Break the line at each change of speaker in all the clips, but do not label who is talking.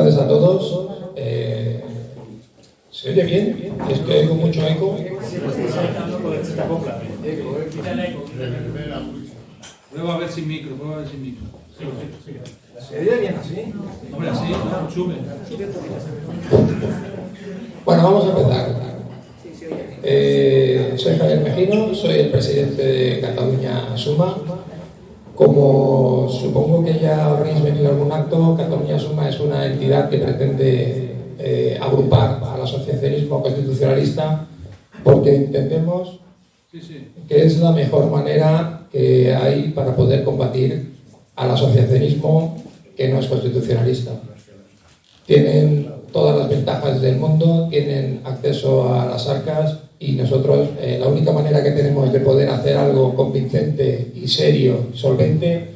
tardes a todos. ¿Se oye bien? Es que oigo mucho eco.
Prueba a ver sin micro,
¿Se oye bien así?
Hombre, así, no, sube.
Bueno, vamos a empezar. Soy Javier Mejino, soy el presidente de Catalunya Suma. Como supongo que ya habréis venido a algún acto, Catalunya Suma es una entidad que pretende agrupar al asociacionismo constitucionalista porque entendemos que es la mejor manera que hay para poder combatir al asociacionismo que no es constitucionalista. Tienen todas las ventajas del mundo, tienen acceso a las arcas y nosotros la única manera que tenemos de poder hacer algo convincente y serio, solvente,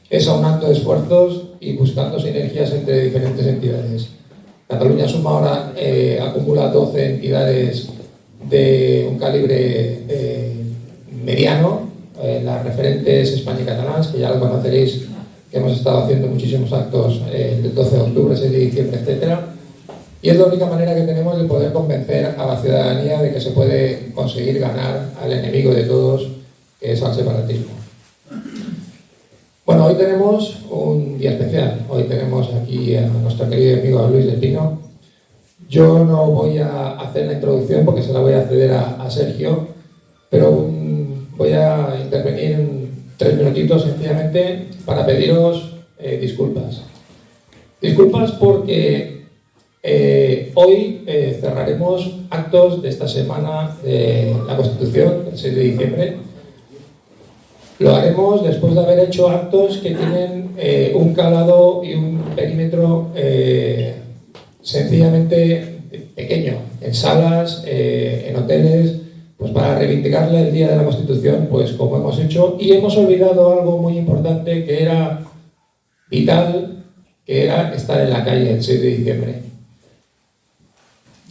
es aunando esfuerzos y buscando sinergias entre diferentes entidades. Catalunya Suma ahora acumula 12 entidades de un calibre mediano, las referentes España y Catalans, que ya lo conoceréis, que hemos estado haciendo muchísimos actos el 12 de octubre, 6 de diciembre, etc. Y es la única manera que tenemos de poder convencer a la ciudadanía de que se puede conseguir ganar al enemigo de todos, que es al separatismo. Bueno, hoy tenemos un día especial. Hoy tenemos aquí a nuestro querido amigo Luis del Pino. Yo no voy a hacer la introducción porque se la voy a ceder a Sergio, pero voy a intervenir en 3 minutitos sencillamente para pediros disculpas. Disculpas porque hoy cerraremos actos de esta semana de la Constitución, el 6 de diciembre. Lo haremos después de haber hecho actos que tienen un calado y un perímetro sencillamente pequeño, en salas, en hoteles, pues para reivindicarle el Día de la Constitución, pues como hemos hecho, y hemos olvidado algo muy importante que era vital, que era estar en la calle el 6 de diciembre.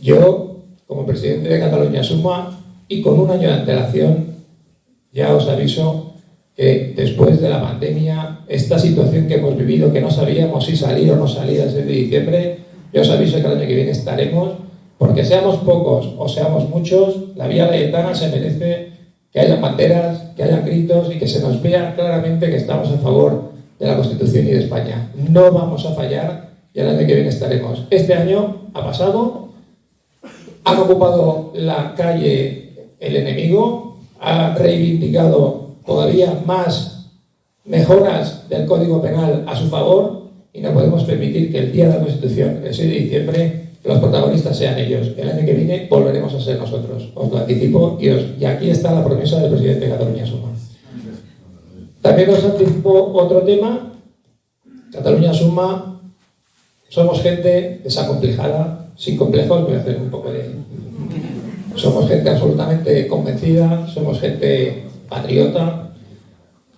Yo, como presidente de Catalunya Suma, y con un año de antelación, ya os aviso que después de la pandemia, esta situación que hemos vivido, que no sabíamos si salir o no salir el 6 de diciembre, yo os aviso que el año que viene estaremos, porque seamos pocos o seamos muchos, la Vía Laietana se merece que haya banderas, que haya gritos y que se nos vea claramente que estamos a favor de la Constitución y de España. No vamos a fallar y el año que viene estaremos. Este año ha pasado, han ocupado la calle el enemigo, ha reivindicado todavía más mejoras del Código Penal a su favor y no podemos permitir que el Día de la Constitución, el 6 de diciembre, los protagonistas sean ellos. El año que viene volveremos a ser nosotros. Os lo anticipo y aquí está la promesa del presidente de Catalunya Suma. También os anticipo otro tema. Catalunya Suma somos gente desacomplejada, sin complejos, voy a hacer un poco de... Somos gente absolutamente convencida, somos gente patriota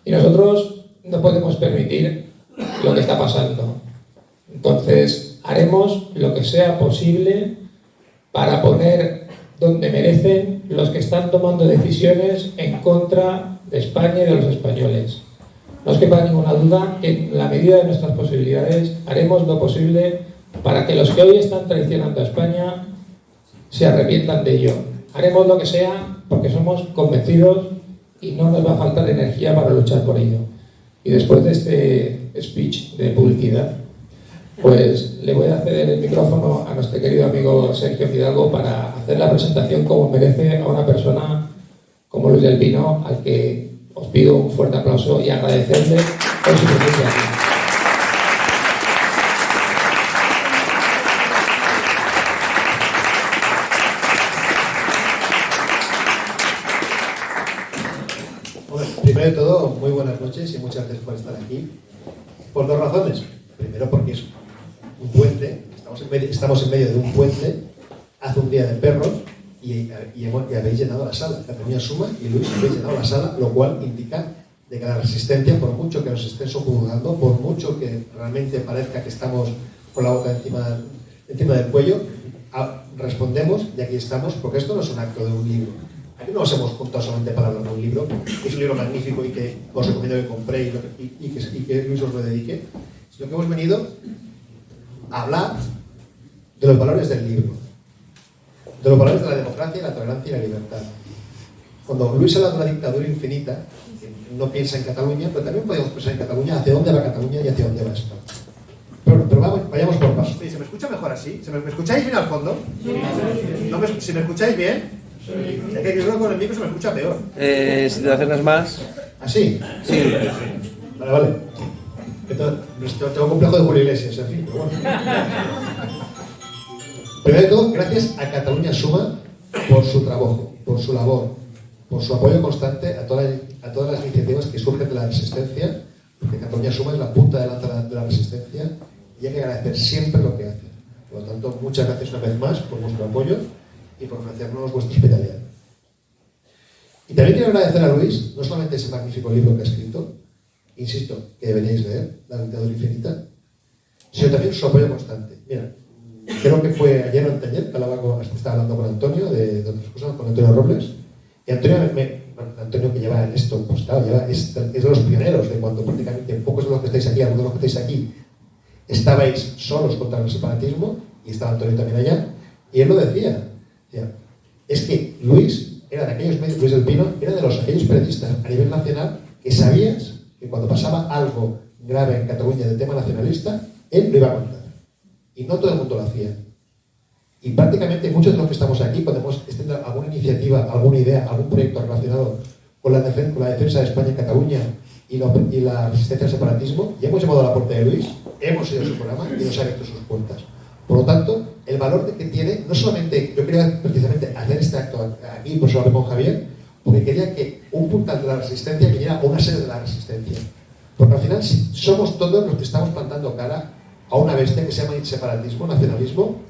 y nosotros no podemos permitir lo que está pasando. Entonces haremos lo que sea posible para poner donde merecen los que están tomando decisiones en contra de España y de los españoles. No os quepa ninguna duda que en la medida de nuestras posibilidades haremos lo posible para que los que hoy están traicionando a España se arrepientan de ello. Haremos lo que sea porque somos convencidos y no nos va a faltar energía para luchar por ello. Y después de este speech de publicidad, pues le voy a ceder el micrófono a nuestro querido amigo Sergio Fidalgo para hacer la presentación como merece a una persona como Luis del Pino, al que os pido un fuerte aplauso y agradecerle por su presencia aquí.
Primero de todo, muy buenas noches y muchas gracias por estar aquí. Por 2 razones. Primero, porque es un puente, estamos en medio de un puente, hace un día de perros y habéis llenado la sala. Catalunya Suma y Luis habéis llenado la sala, lo cual indica de que la resistencia, por mucho que nos estén sojuzgando, por mucho que realmente parezca que estamos con la boca encima del cuello, respondemos y aquí estamos, porque esto no es un acto de un libro. Aquí no nos hemos juntado solamente para hablar de un libro, que es un libro magnífico y que os recomiendo que compréis y que Luis os lo dedique, sino que hemos venido a hablar de los valores del libro, de los valores de la democracia, la tolerancia y la libertad. Cuando Luis habla de una dictadura infinita, no piensa en Cataluña, pero también podemos pensar en Cataluña, hacia dónde va Cataluña y hacia dónde va España. Pero vayamos por pasos. ¿Se me escucha mejor así? ¿Me escucháis bien al fondo? Sí. ¿Si me escucháis bien? Sí. Es que yo creo que con el micro se me escucha peor.
Si te acercas más.
¿Así?
Sí.
Vale. Entonces, tengo complejo de Julio Iglesias, en fin, pero bueno. Primero de todo, gracias a Cataluña Suma por su trabajo, por su labor, por su apoyo constante a todas las iniciativas que surgen de la resistencia, porque Cataluña Suma es la punta de lanza de la resistencia y hay que agradecer siempre lo que hace. Por lo tanto, muchas gracias una vez más por vuestro apoyo y por ofrecernos vuestra hospitalidad. Y también quiero agradecer a Luis, no solamente ese magnífico libro que ha escrito, insisto, que deberíais leer, La dictadura infinita, sino también su apoyo constante. Mira, creo que fue ayer o anteayer que estaba hablando con Antonio de otras cosas, con Antonio Robles, y Antonio que lleva en esto, pues claro, es de los pioneros de cuando prácticamente pocos de los que estáis aquí, algunos de los que estáis aquí, estabais solos contra el separatismo, y estaba Antonio también allá, y él lo decía, es que Luis era de aquellos medios, Luis del Pino, era de aquellos periodistas a nivel nacional que sabías que cuando pasaba algo grave en Cataluña del tema nacionalista, él lo iba a contar. Y no todo el mundo lo hacía. Y prácticamente muchos de los que estamos aquí podemos extender alguna iniciativa, alguna idea, algún proyecto relacionado con la defensa de España en Cataluña y la resistencia al separatismo, y hemos llamado a la puerta de Luis, hemos ido a su programa y nos ha abierto sus puertas. Por lo tanto, el valor que tiene, no solamente, yo quería precisamente hacer este acto aquí, por eso hablé con Javier, porque quería que un puntal de la resistencia viniera a una sede de la resistencia. Porque al final somos todos los que estamos plantando cara a una bestia que se llama separatismo, nacionalismo,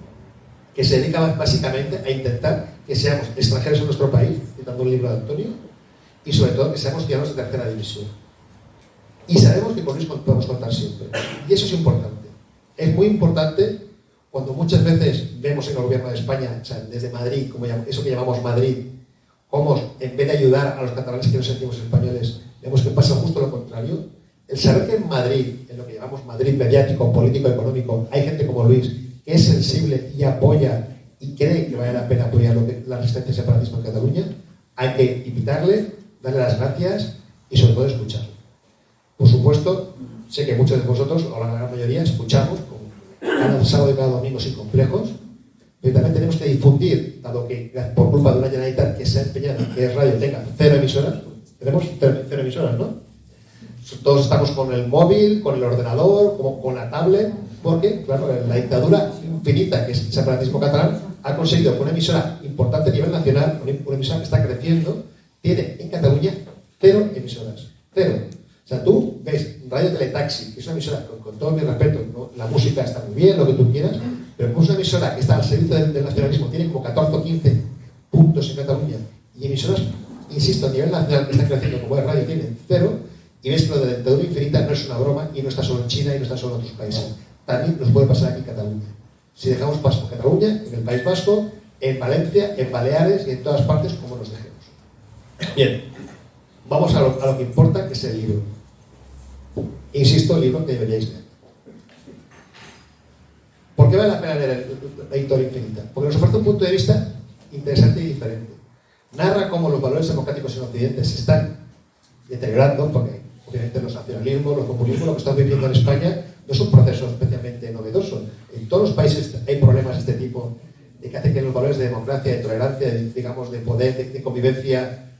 que se dedica básicamente a intentar que seamos extranjeros en nuestro país, citando un libro de Antonio, y sobre todo que seamos ciudadanos de tercera división. Y sabemos que con eso podemos contar siempre. Y eso es importante. Es muy importante cuando muchas veces vemos en el gobierno de España, o sea, desde Madrid, como eso que llamamos Madrid, cómo en vez de ayudar a los catalanes que nos sentimos españoles, vemos que pasa justo lo contrario. El saber que en Madrid, en lo que llamamos Madrid mediático, político, económico, hay gente como Luis que es sensible y apoya y cree que vale la pena apoyar la resistencia al separatismo en Cataluña, hay que invitarle, darle las gracias y sobre todo escucharlo. Por supuesto, sé que muchos de vosotros, o la gran mayoría, escuchamos cada sábado y cada domingo sin complejos, pero también tenemos que difundir, dado que por culpa de una Generalitat que se ha empeñado en que Radio tenga 0 emisoras, tenemos 0 emisoras, ¿no? Todos estamos con el móvil, con el ordenador, con la tablet, porque, claro, la dictadura infinita que es el separatismo catalán ha conseguido que una emisora importante a nivel nacional, una emisora que está creciendo, tiene en Cataluña 0 emisoras. 0. O sea, tú ves Radio Teletaxi, que es una emisora, con todo mi respeto, ¿no? La música está muy bien, lo que tú quieras, pero es una emisora que está al servicio del nacionalismo, tiene como 14 o 15 puntos en Cataluña, y emisoras, insisto, a nivel nacional que están creciendo como es Radio, tienen 0, y ves que lo de la dictadura infinita no es una broma, y no está solo en China y no está solo en otros países. También nos puede pasar aquí en Cataluña. Si dejamos paso en Cataluña, en el País Vasco, en Valencia, en Baleares y en todas partes como nos dejemos. Bien, vamos a lo que importa, que es el libro. Insisto, el libro que deberíais leer. ¿Por qué vale la pena leer la dictadura infinita? Porque nos ofrece un punto de vista interesante y diferente. Narra cómo los valores democráticos en Occidente se están deteriorando, porque obviamente los nacionalismos, los populismos, lo que estamos viviendo en España no es un proceso especialmente novedoso. En todos los países hay problemas de este tipo, de que hacen que los valores de democracia, de tolerancia, digamos, de poder, de convivencia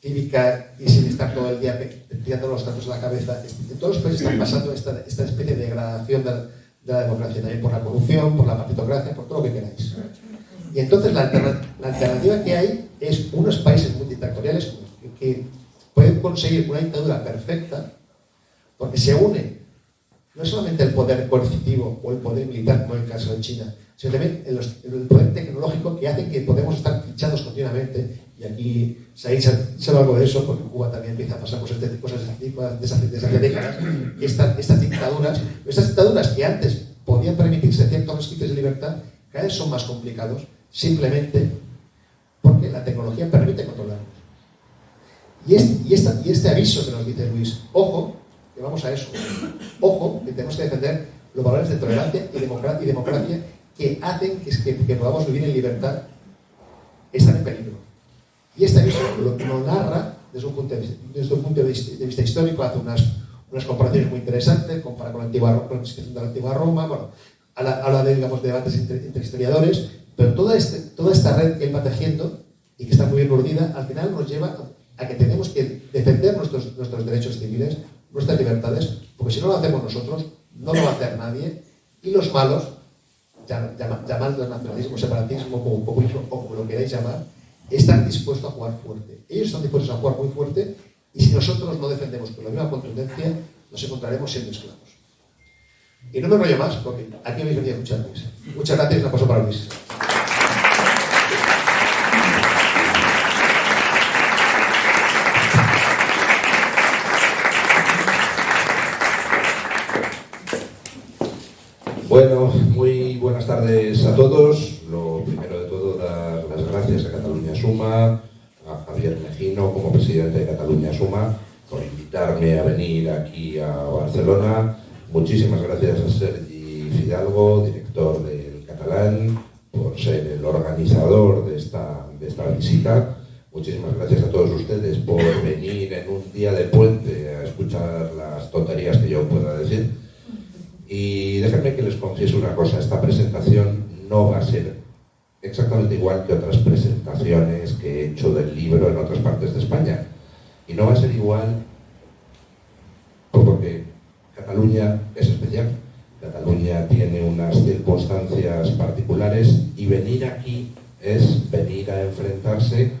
cívica y sin estar todo el día tirando los datos a la cabeza. En todos los países están pasando esta especie de degradación de la democracia, también por la corrupción, por la partitocracia, por todo lo que queráis. Y entonces la alternativa que hay es unos países multidictatoriales que pueden conseguir una dictadura perfecta porque se une no solamente el poder coercitivo o el poder militar, como en el caso de China, sino también el poder tecnológico que hace que podemos estar fichados continuamente. Y aquí Said sabe algo de eso, porque en Cuba también empieza a pasar cosas de esas décadas. Y estas dictaduras que antes podían permitirse ciertos resquicios de libertad, cada vez son más complicados, simplemente porque la tecnología permite controlarlos. Y este aviso que nos dice Luis, ojo, que vamos a eso. Ojo, que tenemos que defender los valores de tolerancia y democracia que hacen que podamos vivir en libertad, están en peligro. Y este aviso lo narra desde un punto de vista histórico, hace unas comparaciones muy interesantes, compara con la institución de la antigua Roma, bueno, habla de, digamos, de debates entre historiadores, pero toda esta red que él va tejiendo y que está muy bien urdida, al final nos lleva a que tenemos que defender nuestros derechos civiles, nuestras libertades, porque si no lo hacemos nosotros, no lo va a hacer nadie, y los malos, llamadlo nacionalismo, separatismo, populismo, o como lo queráis llamar, están dispuestos a jugar fuerte. Ellos están dispuestos a jugar muy fuerte, y si nosotros no defendemos con la misma contundencia, nos encontraremos siendo esclavos. Y no me enrollo más, porque aquí habéis venido a escucharme. Muchas gracias, la paso para Luis.
Bueno, muy buenas tardes a todos. Lo primero de todo, dar las gracias a Catalunya Suma, a Javier Mejino como presidente de Catalunya Suma, por invitarme a venir aquí a Barcelona. Muchísimas gracias a Sergi Fidalgo, director del Catalán, por ser el organizador de esta visita. Muchísimas gracias a todos ustedes por venir en un día de puente a escuchar las tonterías que yo pueda decir. Y déjenme que les confiese una cosa, esta presentación no va a ser exactamente igual que otras presentaciones que he hecho del libro en otras partes de España. Y no va a ser igual porque Cataluña es especial. Cataluña tiene unas circunstancias particulares y venir aquí es venir a enfrentarse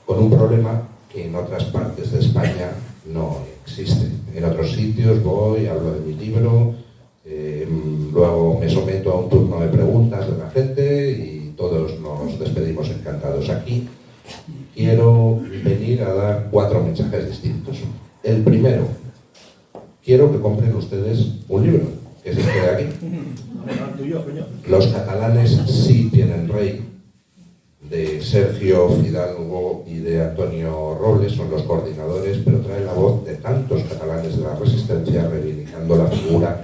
con un problema que en otras partes de España no existe. En otros sitios voy, hablo de mi libro, luego me someto a un turno de preguntas de la gente y todos nos despedimos encantados. Aquí quiero venir a dar 4 mensajes distintos. El primero, quiero que compren ustedes un libro, que es este de aquí. Los catalanes sí tienen rey, de Sergio Fidalgo y de Antonio Robles, son los coordinadores, pero trae la voz de tantos catalanes de la resistencia reivindicando la figura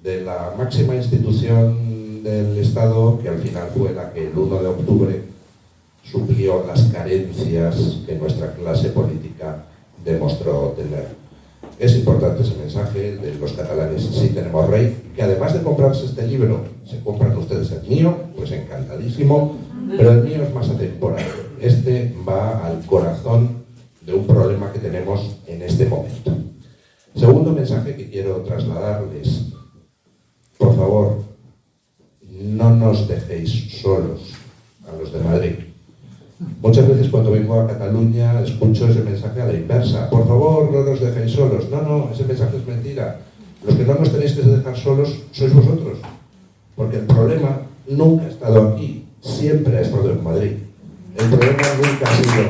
de la máxima institución del Estado, que al final fue la que el 1 de octubre suplió las carencias que nuestra clase política demostró tener. Es importante ese mensaje de los catalanes sí tenemos rey, que además de comprarse este libro, se compran ustedes el mío, pues encantadísimo, pero el mío es más atemporal. Este va al corazón de un problema que tenemos en este momento. Segundo mensaje que quiero trasladarles: por favor, no nos dejéis solos a los de Madrid. Muchas veces cuando vengo a Cataluña escucho ese mensaje a la inversa. Por favor, no nos dejéis solos. No, ese mensaje es mentira. Los que no nos tenéis que dejar solos sois vosotros. Porque el problema nunca ha estado aquí, siempre ha estado en Madrid. El problema nunca ha sido...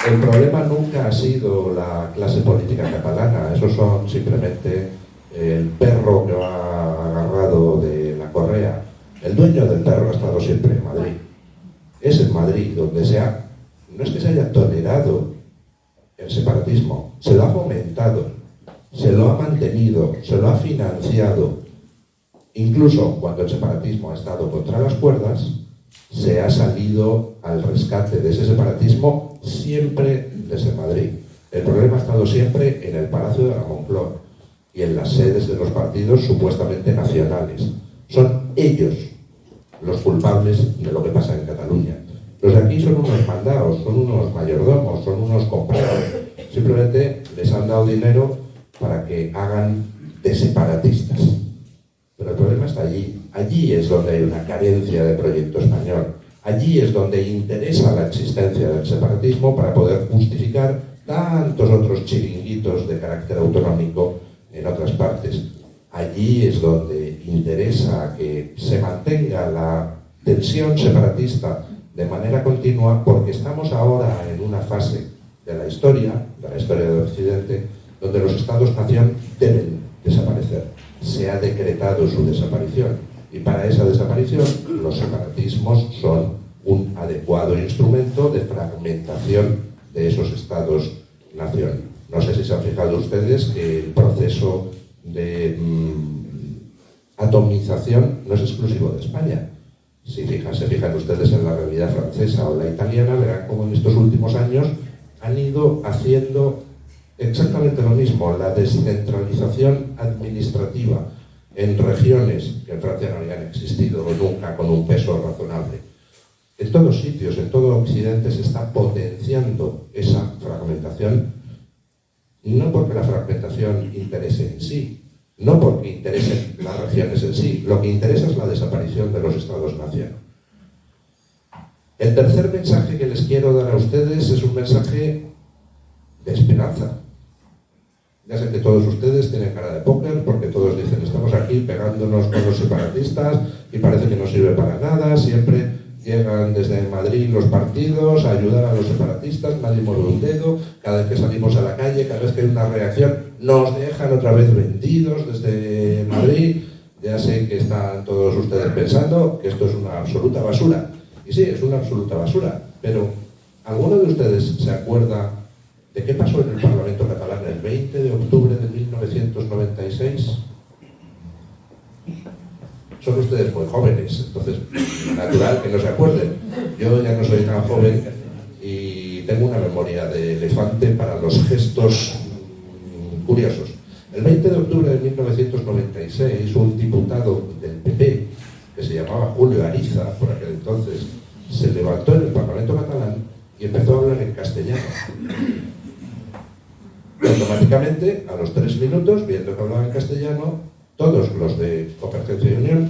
El problema nunca ha sido la clase política catalana. Esos son simplemente el perro que va agarrado de la correa. El dueño del perro ha estado siempre en Madrid. Es en Madrid donde no es que se haya tolerado el separatismo, se lo ha fomentado, se lo ha mantenido, se lo ha financiado. Incluso cuando el separatismo ha estado contra las cuerdas, se ha salido al rescate de ese separatismo siempre desde Madrid. El problema ha estado siempre en el Palacio de la Moncloa y en las sedes de los partidos supuestamente nacionales. Son ellos los culpables de lo que pasa en Cataluña. Los de aquí son unos mandados, son unos mayordomos, son unos comprados. Simplemente les han dado dinero para que hagan de separatistas. Pero el problema está allí. Allí es donde hay una carencia de proyecto español. Allí es donde interesa la existencia del separatismo para poder justificar tantos otros chiringuitos de carácter autonómico en otras partes. Allí es donde interesa que se mantenga la tensión separatista de manera continua, porque estamos ahora en una fase de la historia de Occidente, donde los Estados-nación deben desaparecer. Se ha decretado su desaparición, y para esa desaparición los separatismos son un adecuado instrumento de fragmentación de esos estados-nación. No sé si se han fijado ustedes que el proceso de atomización no es exclusivo de España. Si se fijan ustedes en la realidad francesa o la italiana, verán cómo en estos últimos años han ido haciendo exactamente lo mismo, la descentralización administrativa en regiones que en Francia no habían existido nunca con un peso razonable. En todos sitios, en todo Occidente se está potenciando esa fragmentación, no porque la fragmentación interese en sí, no porque interesen las regiones en sí, lo que interesa es la desaparición de los estados-nación. El tercer mensaje que les quiero dar a ustedes es un mensaje de esperanza. Ya sé que todos ustedes tienen cara de póker porque todos dicen estamos aquí pegándonos con los separatistas y parece que no sirve para nada, siempre llegan desde Madrid los partidos a ayudar a los separatistas, nadie mueve un dedo, cada vez que salimos a la calle, cada vez que hay una reacción, nos dejan otra vez vendidos desde Madrid. Ya sé que están todos ustedes pensando que esto es una absoluta basura. Y sí, es una absoluta basura, pero ¿alguno de ustedes se acuerda de qué pasó en el Parlamento catalán el 20 de octubre de 1996? Son ustedes muy jóvenes, entonces natural que no se acuerden. Yo ya no soy tan joven y tengo una memoria de elefante para los gestos curiosos. El 20 de octubre de 1996, un diputado del PP, que se llamaba Julio Ariza, por aquel entonces, se levantó en el Parlamento catalán y empezó a hablar en castellano. Y automáticamente, a los 3 minutos, viendo que hablaba en castellano, todos los de Convergencia y Unión,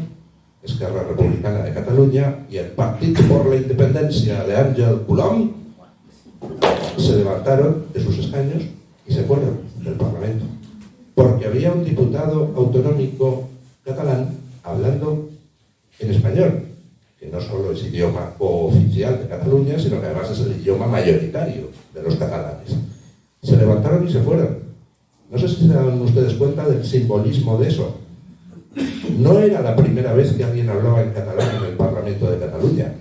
Esquerra Republicana de Cataluña y el Partit por la Independencia de Àngel Colom se levantaron de sus escaños y se fueron del Parlamento. Porque había un diputado autonómico catalán hablando en español, que no solo es idioma oficial de Cataluña, sino que además es el idioma mayoritario de los catalanes. Se levantaron y se fueron. No sé si se dan ustedes cuenta del simbolismo de eso. No era la primera vez que alguien hablaba en catalán en el Parlamento de Cataluña.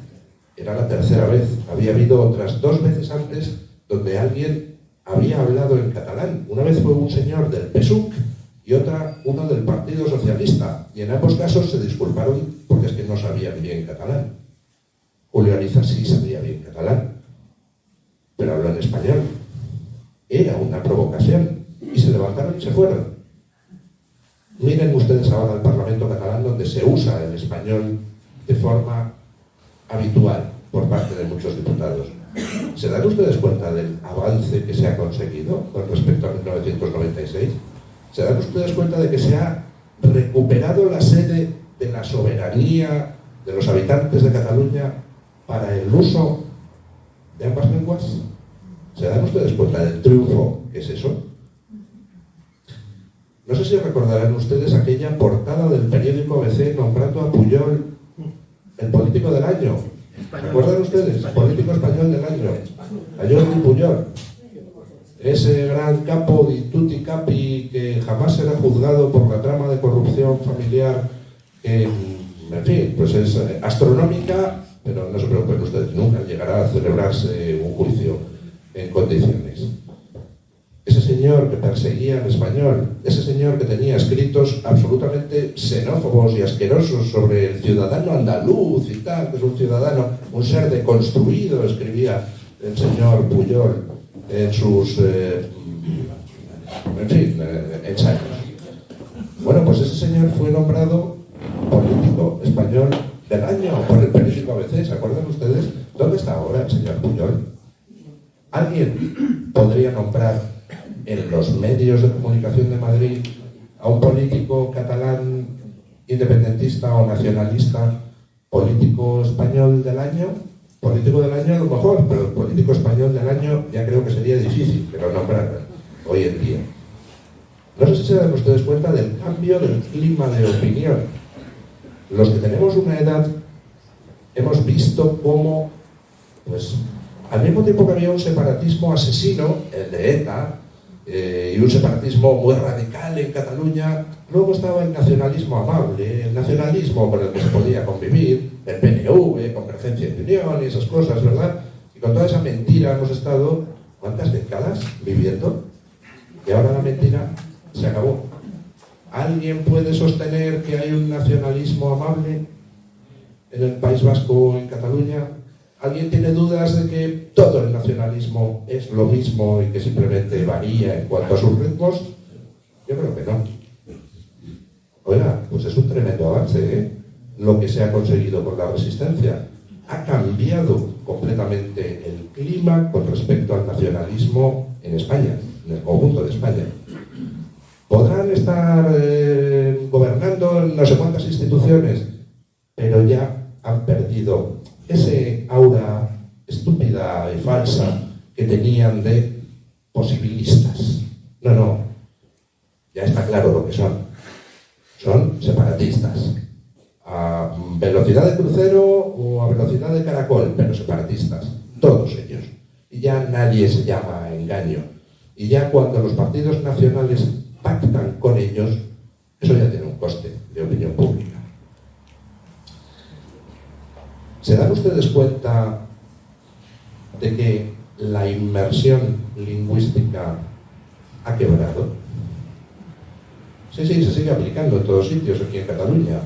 Era la tercera vez. Había habido otras 2 veces antes donde alguien había hablado en catalán. Una vez fue un señor del PSUC y otra uno del Partido Socialista. Y en ambos casos se disculparon porque es que no sabían bien catalán. Julio Ariza sí sabía bien catalán, pero habló en español. Era una provocación. Y se levantaron y se fueron. Miren ustedes ahora el Parlamento catalán, donde se usa el español de forma habitual por parte de muchos diputados. ¿Se dan ustedes cuenta del avance que se ha conseguido con respecto a 1996? ¿Se dan ustedes cuenta de que se ha recuperado la sede de la soberanía de los habitantes de Cataluña para el uso de ambas lenguas? ¿Se dan ustedes cuenta del triunfo que es eso? No sé si recordarán ustedes aquella portada del periódico ABC nombrando a Pujol el político del año. ¿Recuerdan ustedes? Político español del año. A Jordi Pujol. Ese gran capo di tutti capi que jamás será juzgado por la trama de corrupción familiar que, en fin, pues es astronómica, pero no se preocupen ustedes, nunca llegará a celebrarse un juicio en condiciones. Ese señor que perseguía al español, ese señor que tenía escritos absolutamente xenófobos y asquerosos sobre el ciudadano andaluz y tal, que es un ciudadano, un ser deconstruido, escribía el señor Pujol en sus, ensayos. Bueno, pues ese señor fue nombrado político español del año por el periódico ABC, ¿se acuerdan ustedes? ¿Dónde está ahora el señor Pujol? ¿Alguien podría nombrar en los medios de comunicación de Madrid a un político catalán independentista o nacionalista político español del año? Político del año a lo mejor, pero el político español del año ya creo que sería difícil que lo nombraran hoy en día. No sé si se dan ustedes cuenta del cambio del clima de opinión. Los que tenemos una edad hemos visto cómo, pues, al mismo tiempo que había un separatismo asesino, el de ETA, y un separatismo muy radical en Cataluña. Luego estaba el nacionalismo amable, el nacionalismo con el que se podía convivir, el PNV, Convergencia y Unión y esas cosas, ¿verdad? Y con toda esa mentira hemos estado, ¿cuántas décadas viviendo? Y ahora la mentira se acabó. ¿Alguien puede sostener que hay un nacionalismo amable en el País Vasco o en Cataluña? ¿Alguien tiene dudas de que todo el nacionalismo es lo mismo y que simplemente varía en cuanto a sus ritmos? Yo creo que no. Oiga, pues es un tremendo avance, ¿eh? Lo que se ha conseguido con la resistencia. Ha cambiado completamente el clima con respecto al nacionalismo en España, en el conjunto de España. Podrán estar gobernando en no sé cuántas instituciones, pero ya han perdido ese aura estúpida y falsa que tenían de posibilistas. No, ya está claro lo que son. Son separatistas. A velocidad de crucero o a velocidad de caracol, pero separatistas. Todos ellos. Y ya nadie se llama a engaño. Y ya cuando los partidos nacionales pactan con ellos, eso ya tiene un coste de opinión pública. ¿Se dan ustedes cuenta de que la inmersión lingüística ha quebrado? Sí, se sigue aplicando en todos sitios aquí en Cataluña.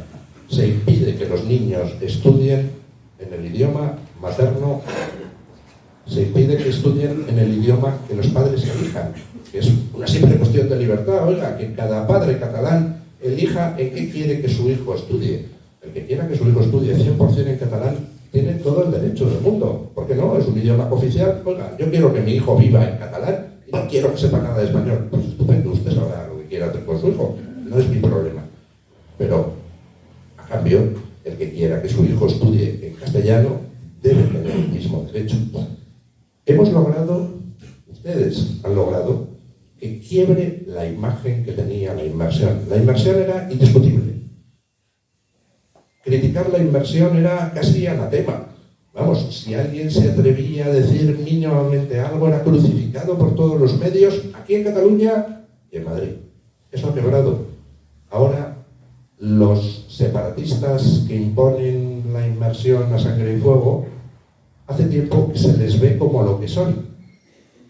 Se impide que los niños estudien en el idioma materno, se impide que estudien en el idioma que los padres elijan, que es una simple cuestión de libertad. Oiga, que cada padre catalán elija en qué quiere que su hijo estudie. El que quiera que su hijo estudie 100% en catalán tiene todo el derecho del mundo. ¿Por qué no? Es un idioma oficial. Oiga, yo quiero que mi hijo viva en catalán y no quiero que sepa nada de español. Pues estupendo, usted sabrá lo que quiera hacer con su hijo. No es mi problema. Pero, a cambio, el que quiera que su hijo estudie en castellano debe tener el mismo derecho. Hemos logrado, ustedes han logrado, que quiebre la imagen que tenía la inmersión. La inmersión era indiscutible. Criticar la inmersión era casi anatema. Vamos, si alguien se atrevía a decir mínimamente algo, era crucificado por todos los medios, aquí en Cataluña y en Madrid. Eso ha quebrado. Ahora, los separatistas que imponen la inmersión a sangre y fuego, hace tiempo que se les ve como lo que son.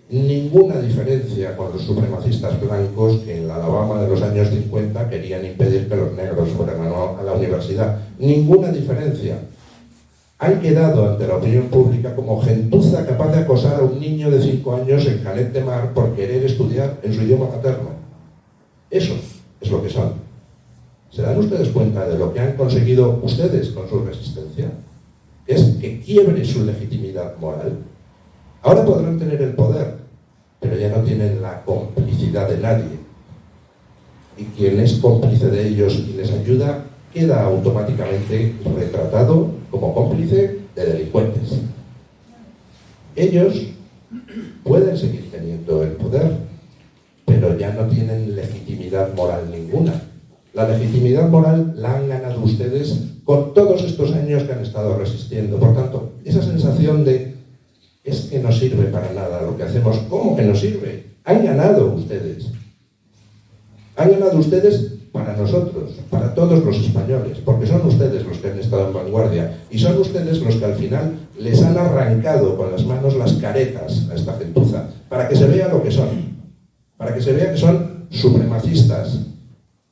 Ninguna diferencia con los supremacistas blancos que en la Alabama de los años 50 querían impedir que los negros fueran a la universidad. Ninguna diferencia. Han quedado ante la opinión pública como gentuza capaz de acosar a un niño de 5 años en Canet de Mar por querer estudiar en su idioma materno. Eso es lo que son. ¿Se dan ustedes cuenta de lo que han conseguido ustedes con su resistencia? Es que quiebre su legitimidad moral. Ahora podrán tener el poder, pero ya no tienen la complicidad de nadie. Y quien es cómplice de ellos y les ayuda, queda automáticamente retratado como cómplice de delincuentes. Ellos pueden seguir teniendo el poder, pero ya no tienen legitimidad moral ninguna. La legitimidad moral la han ganado ustedes con todos estos años que han estado resistiendo. Por tanto, esa sensación de es que no sirve para nada lo que hacemos. ¿Cómo que no sirve? Han ganado ustedes. Han ganado ustedes para nosotros, para todos los españoles, porque son ustedes los que han estado en vanguardia y son ustedes los que al final les han arrancado con las manos las caretas a esta gentuza, para que se vea lo que son, para que se vea que son supremacistas,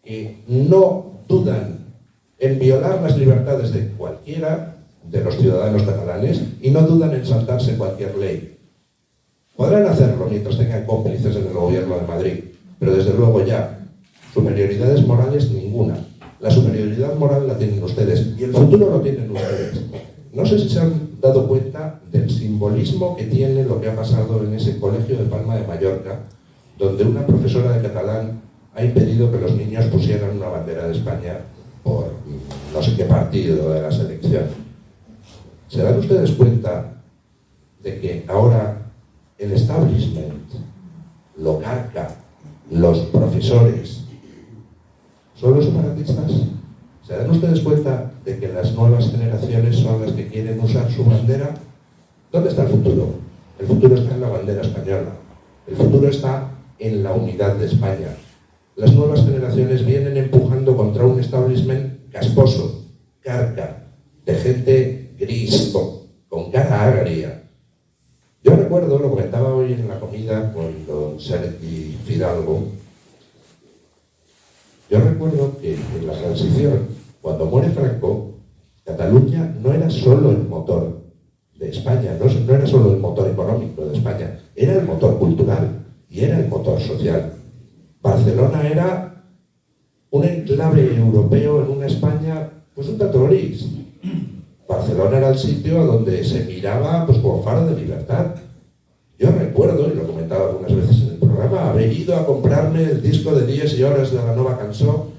que no dudan en violar las libertades de cualquiera de los ciudadanos catalanes y no dudan en saltarse cualquier ley. Podrán hacerlo mientras tengan cómplices en el gobierno de Madrid, pero desde luego ya, superioridades morales ninguna. La superioridad moral la tienen ustedes y el futuro lo tienen ustedes. No sé si se han dado cuenta del simbolismo que tiene lo que ha pasado en ese colegio de Palma de Mallorca, donde una profesora de catalán ha impedido que los niños pusieran una bandera de España por no sé qué partido de la selección. ¿Se dan ustedes cuenta de que ahora el establishment, lo carca, los profesores, son los separatistas? ¿Se dan ustedes cuenta de que las nuevas generaciones son las que quieren usar su bandera? ¿Dónde está el futuro? El futuro está en la bandera española. El futuro está en la unidad de España. Las nuevas generaciones vienen empujando contra un establishment casposo, carca, de gente gris, con cara agria. Yo recuerdo, lo comentaba hoy en la comida con don Sergi Fidalgo, yo recuerdo que en la transición, cuando muere Franco, Cataluña no era solo el motor de España, no era solo el motor económico de España, era el motor cultural y era el motor social. Barcelona era un enclave europeo en una España pues un tanto gris. Barcelona era el sitio a donde se miraba pues como faro de libertad. Yo recuerdo, y lo comentaba algunas veces en el programa, haber ido a comprarme el disco de 10 horas de la Nova Cançó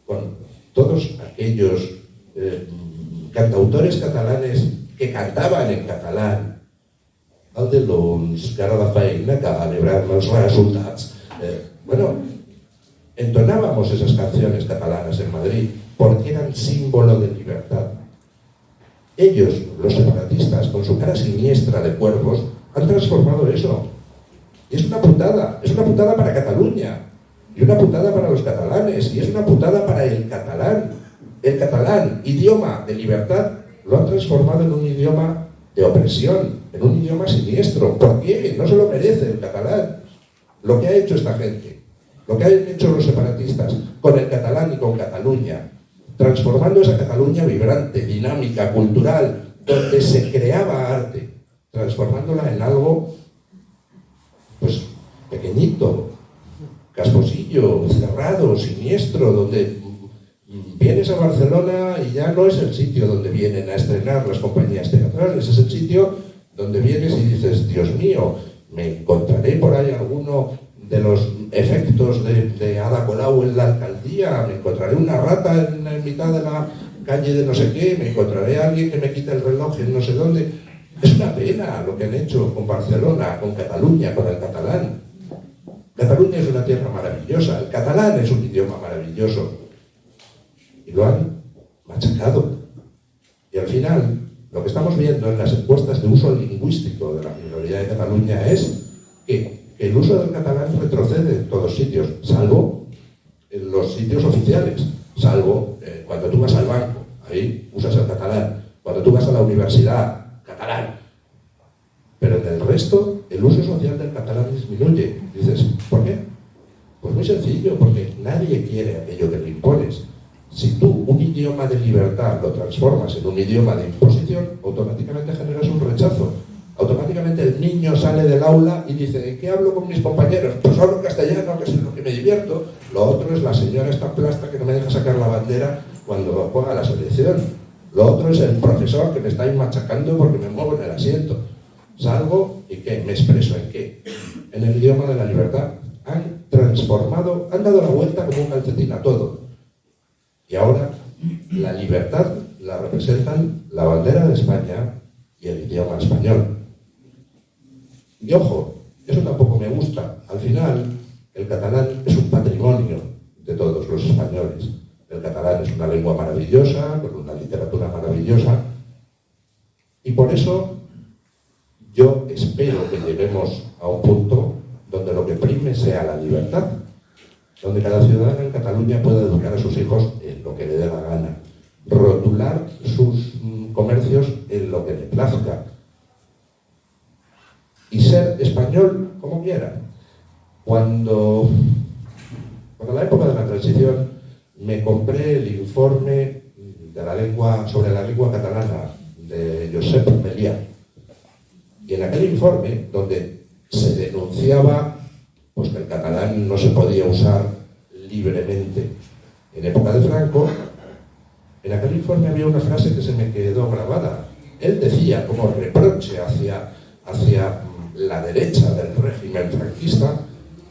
con todos aquellos cantautores catalanes que cantaban en catalán. El de l'uns, que ara la feina, que alebrem els resultats. Bueno, entonábamos esas canciones catalanas en Madrid porque eran símbolo de libertad. Ellos, los separatistas, con su cara siniestra de cuervos, han transformado eso. Y es una putada para Cataluña, y una putada para los catalanes, y es una putada para el catalán. El catalán, idioma de libertad, lo han transformado en un idioma de opresión, en un idioma siniestro. ¿Por qué? No se lo merece el catalán. Lo que ha hecho esta gente, lo que han hecho los separatistas con el catalán y con Cataluña, transformando esa Cataluña vibrante, dinámica, cultural, donde se creaba arte, transformándola en algo, pues, pequeñito, casposillo, cerrado, siniestro, donde vienes a Barcelona y ya no es el sitio donde vienen a estrenar las compañías teatrales, es el sitio donde vienes y dices, Dios mío, me encontraré por ahí alguno de los efectos de Ada Colau en la alcaldía, me encontraré una rata en mitad de la calle de no sé qué, me encontraré a alguien que me quita el reloj en no sé dónde. Es una pena lo que han hecho con Barcelona, con Cataluña, con el catalán. Cataluña es una tierra maravillosa, el catalán es un idioma maravilloso. Y lo han machacado. Y al final, lo que estamos viendo en las encuestas de uso lingüístico de la minoría de Cataluña es que el uso del catalán retrocede en todos sitios, salvo en los sitios oficiales, salvo cuando tú vas al banco, ahí usas el catalán, cuando tú vas a la universidad, catalán. Pero en el resto, el uso social del catalán disminuye. Dices, ¿por qué? Pues muy sencillo, porque nadie quiere aquello que le impones. Si tú un idioma de libertad lo transformas en un idioma de imposición, automáticamente generas un rechazo. Automáticamente el niño sale del aula y dice, ¿en qué hablo con mis compañeros? Pues hablo castellano, que es en lo que me divierto. Lo otro es la señora esta plasta que no me deja sacar la bandera cuando juega la selección. Lo otro es el profesor que me está ahí machacando porque me muevo en el asiento. Salgo y ¿qué? ¿Me expreso en qué? En el idioma de la libertad. Han transformado, han dado la vuelta como un calcetín a todo. Y ahora la libertad la representan la bandera de España y el idioma español. Y ojo, eso tampoco me gusta. Al final, el catalán es un patrimonio de todos los españoles. El catalán es una lengua maravillosa, con una literatura maravillosa. Y por eso yo espero que lleguemos a un punto donde lo que prime sea la libertad, donde cada ciudadano en Cataluña pueda educar a sus hijos en lo que le dé la gana, rotular sus comercios en lo que le plazca y ser español como quiera. Cuando en la época de la transición me compré el informe de la lengua, sobre la lengua catalana de Josep Melià, y en aquel informe donde se denunciaba pues que el catalán no se podía usar libremente en época de Franco, en aquel informe había una frase que se me quedó grabada. Él decía, como reproche hacia la derecha del régimen franquista,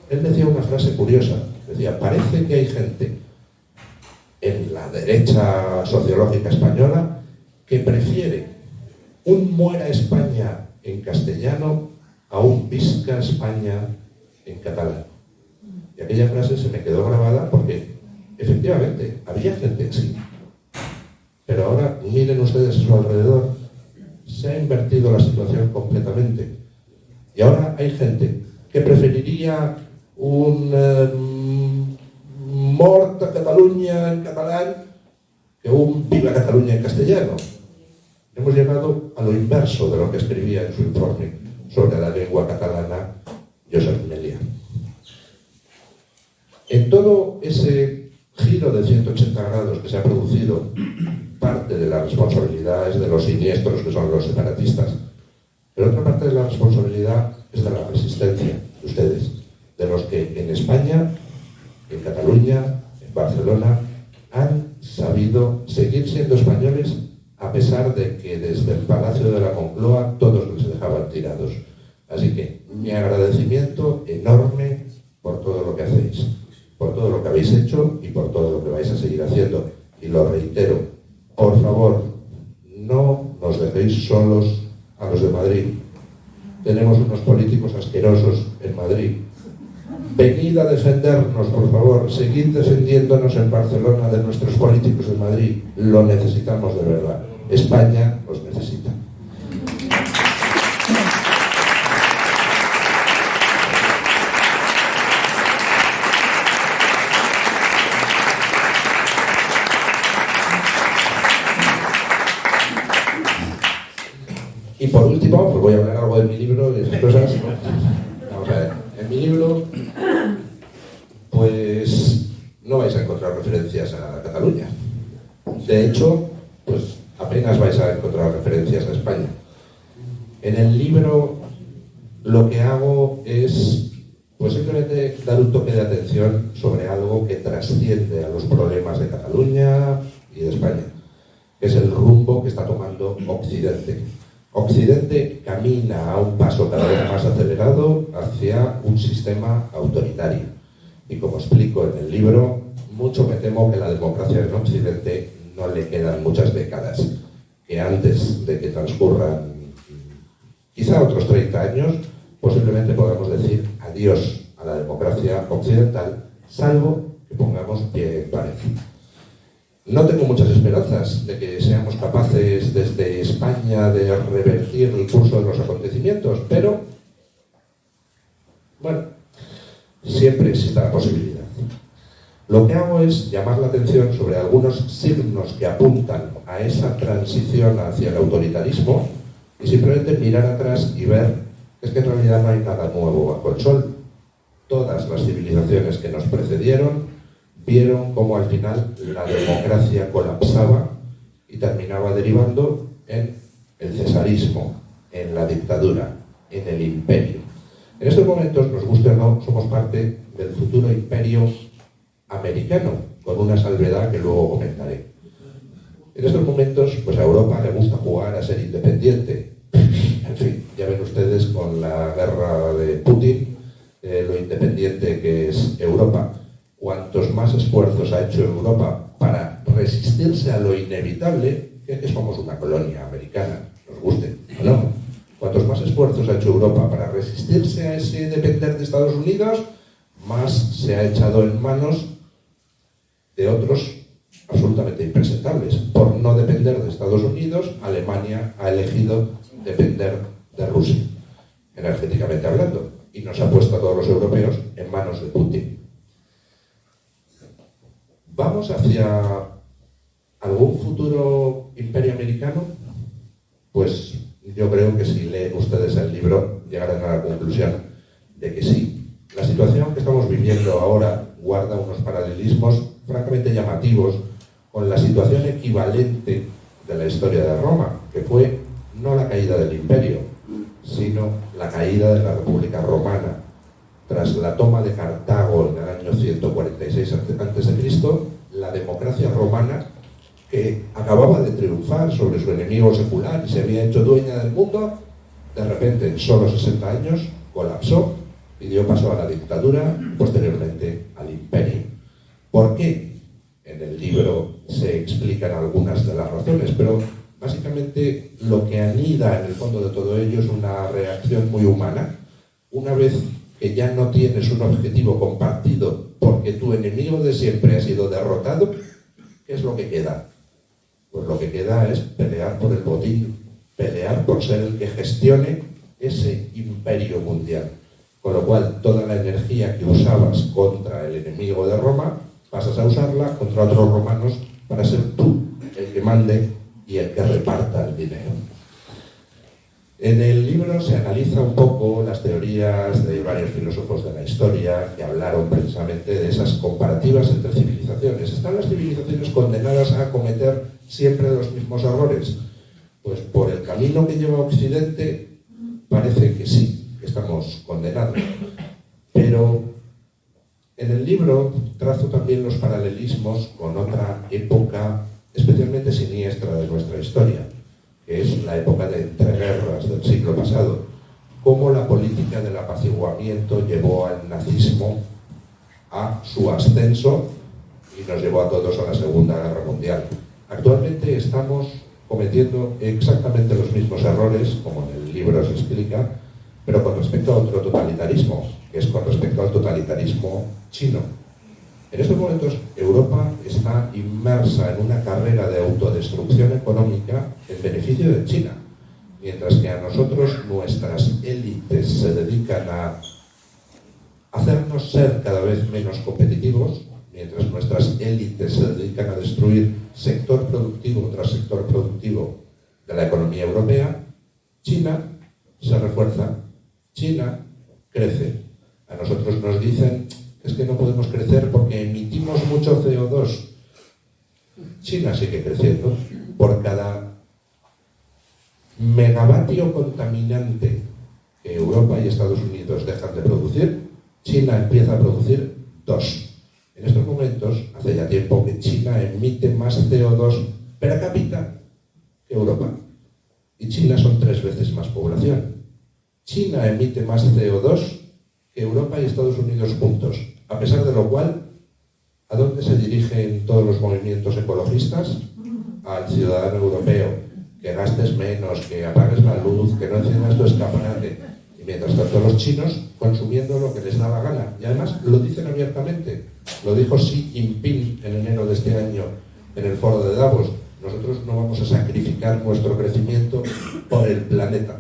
él decía una frase curiosa. Decía, parece que hay gente en la derecha sociológica española que prefiere un muera España en castellano a un visca España en catalán. Y aquella frase se me quedó grabada porque efectivamente había gente así. Pero ahora miren ustedes a su alrededor, se ha invertido la situación completamente. Y ahora hay gente que preferiría un mort a Cataluña en catalán que un viva Cataluña en castellano. Hemos llegado a lo inverso de lo que escribía en su informe sobre la lengua catalana Josep Melia. En todo ese giro de 180 grados que se ha producido, parte de la responsabilidad es de los siniestros que son los separatistas, pero otra parte de la responsabilidad es de la resistencia de ustedes, de los que en España, en Cataluña, en Barcelona, han sabido seguir siendo españoles a pesar de que desde el Palacio de la Moncloa todos les dejaban tirados. Así que mi agradecimiento enorme por todo lo que hacéis, por todo lo que habéis hecho y por todo lo que vais a seguir haciendo. Y lo reitero, por favor, no nos dejéis solos a los de Madrid. Tenemos unos políticos asquerosos en Madrid. Venid a defendernos, por favor, seguid defendiéndonos en Barcelona de nuestros políticos de Madrid. Lo necesitamos de verdad. España los necesita. Y por último, pues voy a hablar algo de mi libro y esas cosas, ¿no? Vamos a ver, en mi libro, pues no vais a encontrar referencias a Cataluña. De hecho, pues apenas vais a encontrar referencias a España. En el libro lo que hago es, pues simplemente dar un toque de atención sobre algo que trasciende a los problemas de Cataluña y de España, que es el rumbo que está tomando Occidente. Occidente camina a un paso cada vez más acelerado hacia un sistema autoritario. Y como explico en el libro, mucho me temo que la democracia en Occidente no le quedan muchas décadas, que antes de que transcurran quizá otros 30 años, posiblemente podamos decir adiós a la democracia occidental, salvo que pongamos pie en pared. No tengo muchas esperanzas de que seamos capaces desde España de revertir el curso de los acontecimientos, pero, bueno, siempre existe la posibilidad. Lo que hago es llamar la atención sobre algunos signos que apuntan a esa transición hacia el autoritarismo y simplemente mirar atrás y ver que es que en realidad no hay nada nuevo bajo el sol. Todas las civilizaciones que nos precedieron vieron cómo al final la democracia colapsaba y terminaba derivando en el cesarismo, en la dictadura, en el imperio. En estos momentos, nos guste o no, somos parte del futuro imperio americano, con una salvedad que luego comentaré. En estos momentos, pues a Europa le gusta jugar a ser independiente. En fin, ya ven ustedes con la guerra de Putin, lo independiente que es Europa. Cuantos más esfuerzos ha hecho Europa para resistirse a lo inevitable, que es que somos una colonia americana, nos guste o no. Cuantos más esfuerzos ha hecho Europa para resistirse a ese depender de Estados Unidos, más se ha echado en manos de otros absolutamente impresentables. Por no depender de Estados Unidos, Alemania ha elegido depender de Rusia, energéticamente hablando, y nos ha puesto a todos los europeos en manos de Putin. ¿Vamos hacia algún futuro imperio americano? Pues yo creo que si leen ustedes el libro llegarán a la conclusión de que sí. La situación que estamos viviendo ahora guarda unos paralelismos francamente llamativos con la situación equivalente de la historia de Roma, que fue no la caída del imperio, sino la caída de la República Romana. Tras la toma de Cartago en el año 146 a.C., la democracia romana, que acababa de triunfar sobre su enemigo secular y se había hecho dueña del mundo, de repente en solo 60 años colapsó y dio paso a la dictadura, posteriormente al imperio. ¿Por qué? En el libro se explican algunas de las razones, pero básicamente lo que anida en el fondo de todo ello es una reacción muy humana. Una vez que ya no tienes un objetivo compartido porque tu enemigo de siempre ha sido derrotado, ¿qué es lo que queda? Pues lo que queda es pelear por el botín, pelear por ser el que gestione ese imperio mundial. Con lo cual, toda la energía que usabas contra el enemigo de Roma, pasas a usarla contra otros romanos para ser tú el que mande y el que reparta el dinero. En el libro se analiza un poco las teorías de varios filósofos de la historia que hablaron precisamente de esas comparativas entre civilizaciones. ¿Están las civilizaciones condenadas a cometer siempre los mismos errores? Pues por el camino que lleva Occidente parece que sí, que estamos condenados. Pero en el libro trazo también los paralelismos con otra época especialmente siniestra de nuestra historia, que es la época de entreguerras del siglo pasado, cómo la política del apaciguamiento llevó al nazismo a su ascenso y nos llevó a todos a la Segunda Guerra Mundial. Actualmente estamos cometiendo exactamente los mismos errores, como en el libro se explica, pero con respecto a otro totalitarismo, que es con respecto al totalitarismo chino. En estos momentos Europa está inmersa en una carrera de autodestrucción económica en beneficio de China, mientras que a nosotros nuestras élites se dedican a hacernos ser cada vez menos competitivos, mientras nuestras élites se dedican a destruir sector productivo tras sector productivo de la economía europea. China se refuerza, China crece. A nosotros nos dicen es que no podemos crecer porque emitimos mucho CO2. China sigue creciendo. Por cada megavatio contaminante que Europa y Estados Unidos dejan de producir, China empieza a producir 2. En estos momentos, hace ya tiempo que China emite más CO2 per cápita que Europa. Y China son 3 veces más población. China emite más CO2 que Europa y Estados Unidos juntos. A pesar de lo cual, ¿a dónde se dirigen todos los movimientos ecologistas? Al ciudadano europeo. Que gastes menos, que apagues la luz, que no enciendas tu escaparate. Y mientras tanto los chinos consumiendo lo que les da la gana. Y además lo dicen abiertamente. Lo dijo Xi Jinping en enero de este año en el foro de Davos. Nosotros no vamos a sacrificar nuestro crecimiento por el planeta.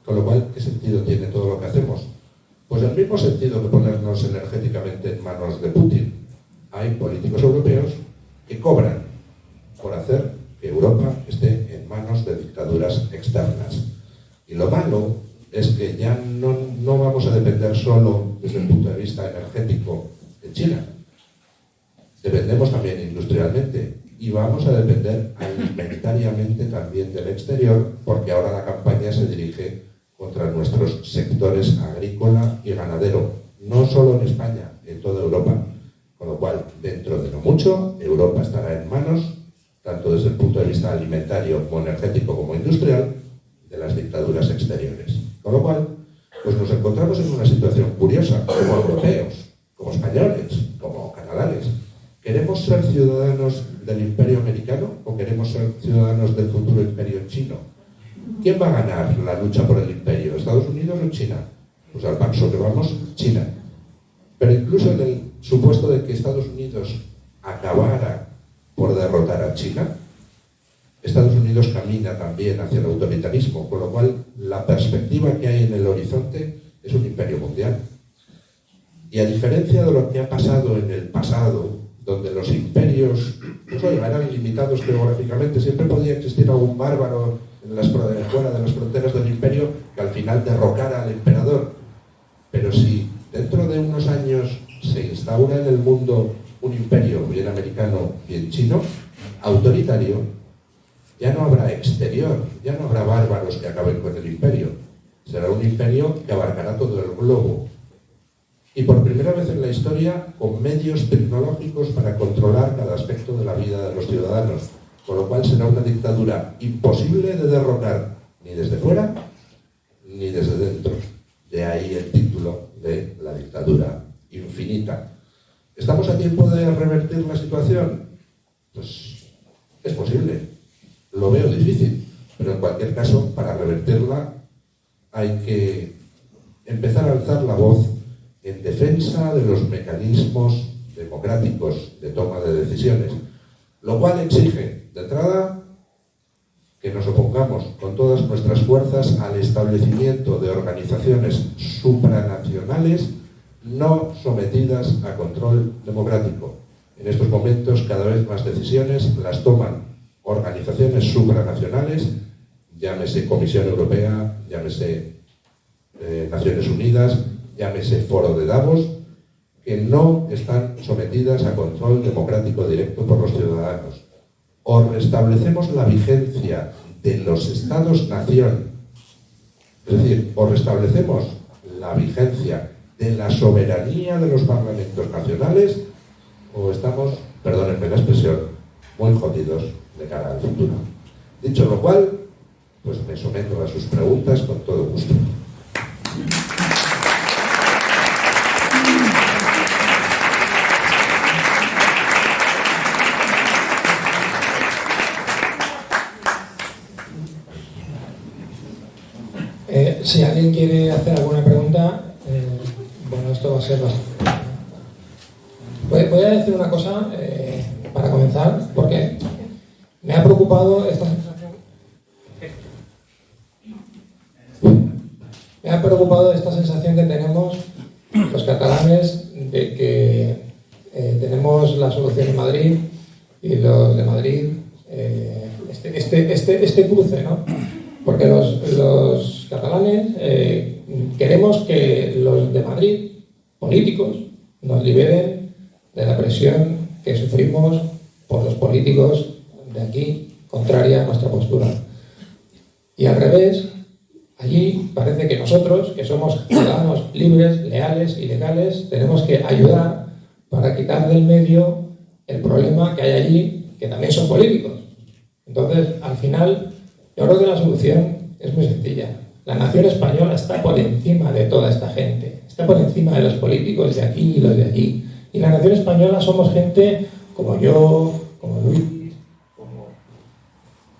Con lo cual, ¿qué sentido tiene todo lo que hacemos? Pues el mismo sentido que ponernos energéticamente en manos de Putin. Hay políticos europeos que cobran por hacer que Europa esté en manos de dictaduras externas. Y lo malo es que ya no vamos a depender solo desde el punto de vista energético de China. Dependemos también industrialmente y vamos a depender alimentariamente también del exterior, porque ahora la campaña se dirige contra nuestros sectores agrícola y ganadero, no solo en España, en toda Europa. Con lo cual, dentro de no mucho, Europa estará en manos, tanto desde el punto de vista alimentario, como energético, como industrial, de las dictaduras exteriores. Con lo cual, pues nos encontramos en una situación curiosa, como europeos, como españoles, como catalanes. ¿Queremos ser ciudadanos del imperio americano o queremos ser ciudadanos del futuro imperio chino? ¿Quién va a ganar la lucha por el imperio? ¿Estados Unidos o China? Pues al paso que vamos, China. Pero incluso en el supuesto de que Estados Unidos acabara por derrotar a China, Estados Unidos camina también hacia el autoritarismo, con lo cual la perspectiva que hay en el horizonte es un imperio mundial. Y a diferencia de lo que ha pasado en el pasado, donde los imperios pues, eran limitados geográficamente, siempre podía existir algún bárbaro fuera de las fronteras del imperio que al final derrocara al emperador. Pero si dentro de unos años se instaura en el mundo un imperio, bien americano, bien chino, autoritario, ya no habrá exterior, ya no habrá bárbaros que acaben con el imperio. Será un imperio que abarcará todo el globo. Y por primera vez en la historia, con medios tecnológicos para controlar cada aspecto de la vida de los ciudadanos. Con lo cual será una dictadura imposible de derrocar, ni desde fuera, ni desde dentro. De ahí el título de la dictadura infinita. ¿Estamos a tiempo de revertir la situación? Pues es posible. Lo veo difícil, pero en cualquier caso, para revertirla hay que empezar a alzar la voz en defensa de los mecanismos democráticos de toma de decisiones, lo cual exige, de entrada, que nos opongamos con todas nuestras fuerzas al establecimiento de organizaciones supranacionales no sometidas a control democrático. En estos momentos cada vez más decisiones las toman organizaciones supranacionales, llámese Comisión Europea, llámese Naciones Unidas, llámese Foro de Davos, que no están sometidas a control democrático directo por los ciudadanos. O restablecemos la vigencia de los Estados-nación, es decir, o restablecemos la vigencia de la soberanía de los parlamentos nacionales, o estamos, perdónenme la expresión, muy jodidos de cara al futuro. Dicho lo cual, pues me someto a sus preguntas con todo gusto.
Si alguien quiere hacer alguna pregunta, bueno, esto va a ser bastante. Voy a decir una cosa para comenzar, porque me ha preocupado esta sensación. Me ha preocupado esta sensación que tenemos los catalanes de que tenemos la solución en Madrid y los de Madrid, este cruce, ¿no? Porque los catalanes queremos que los de Madrid, políticos, nos liberen de la presión que sufrimos por los políticos de aquí, contraria a nuestra postura. Y al revés, allí parece que nosotros, que somos ciudadanos libres, leales y legales, tenemos que ayudar para quitar del medio el problema que hay allí, que también son políticos. Entonces, al final, yo creo que la solución es muy sencilla. La nación española está por encima de toda esta gente. Está por encima de los políticos de aquí y los de allí. Y la nación española somos gente como yo, como Luis,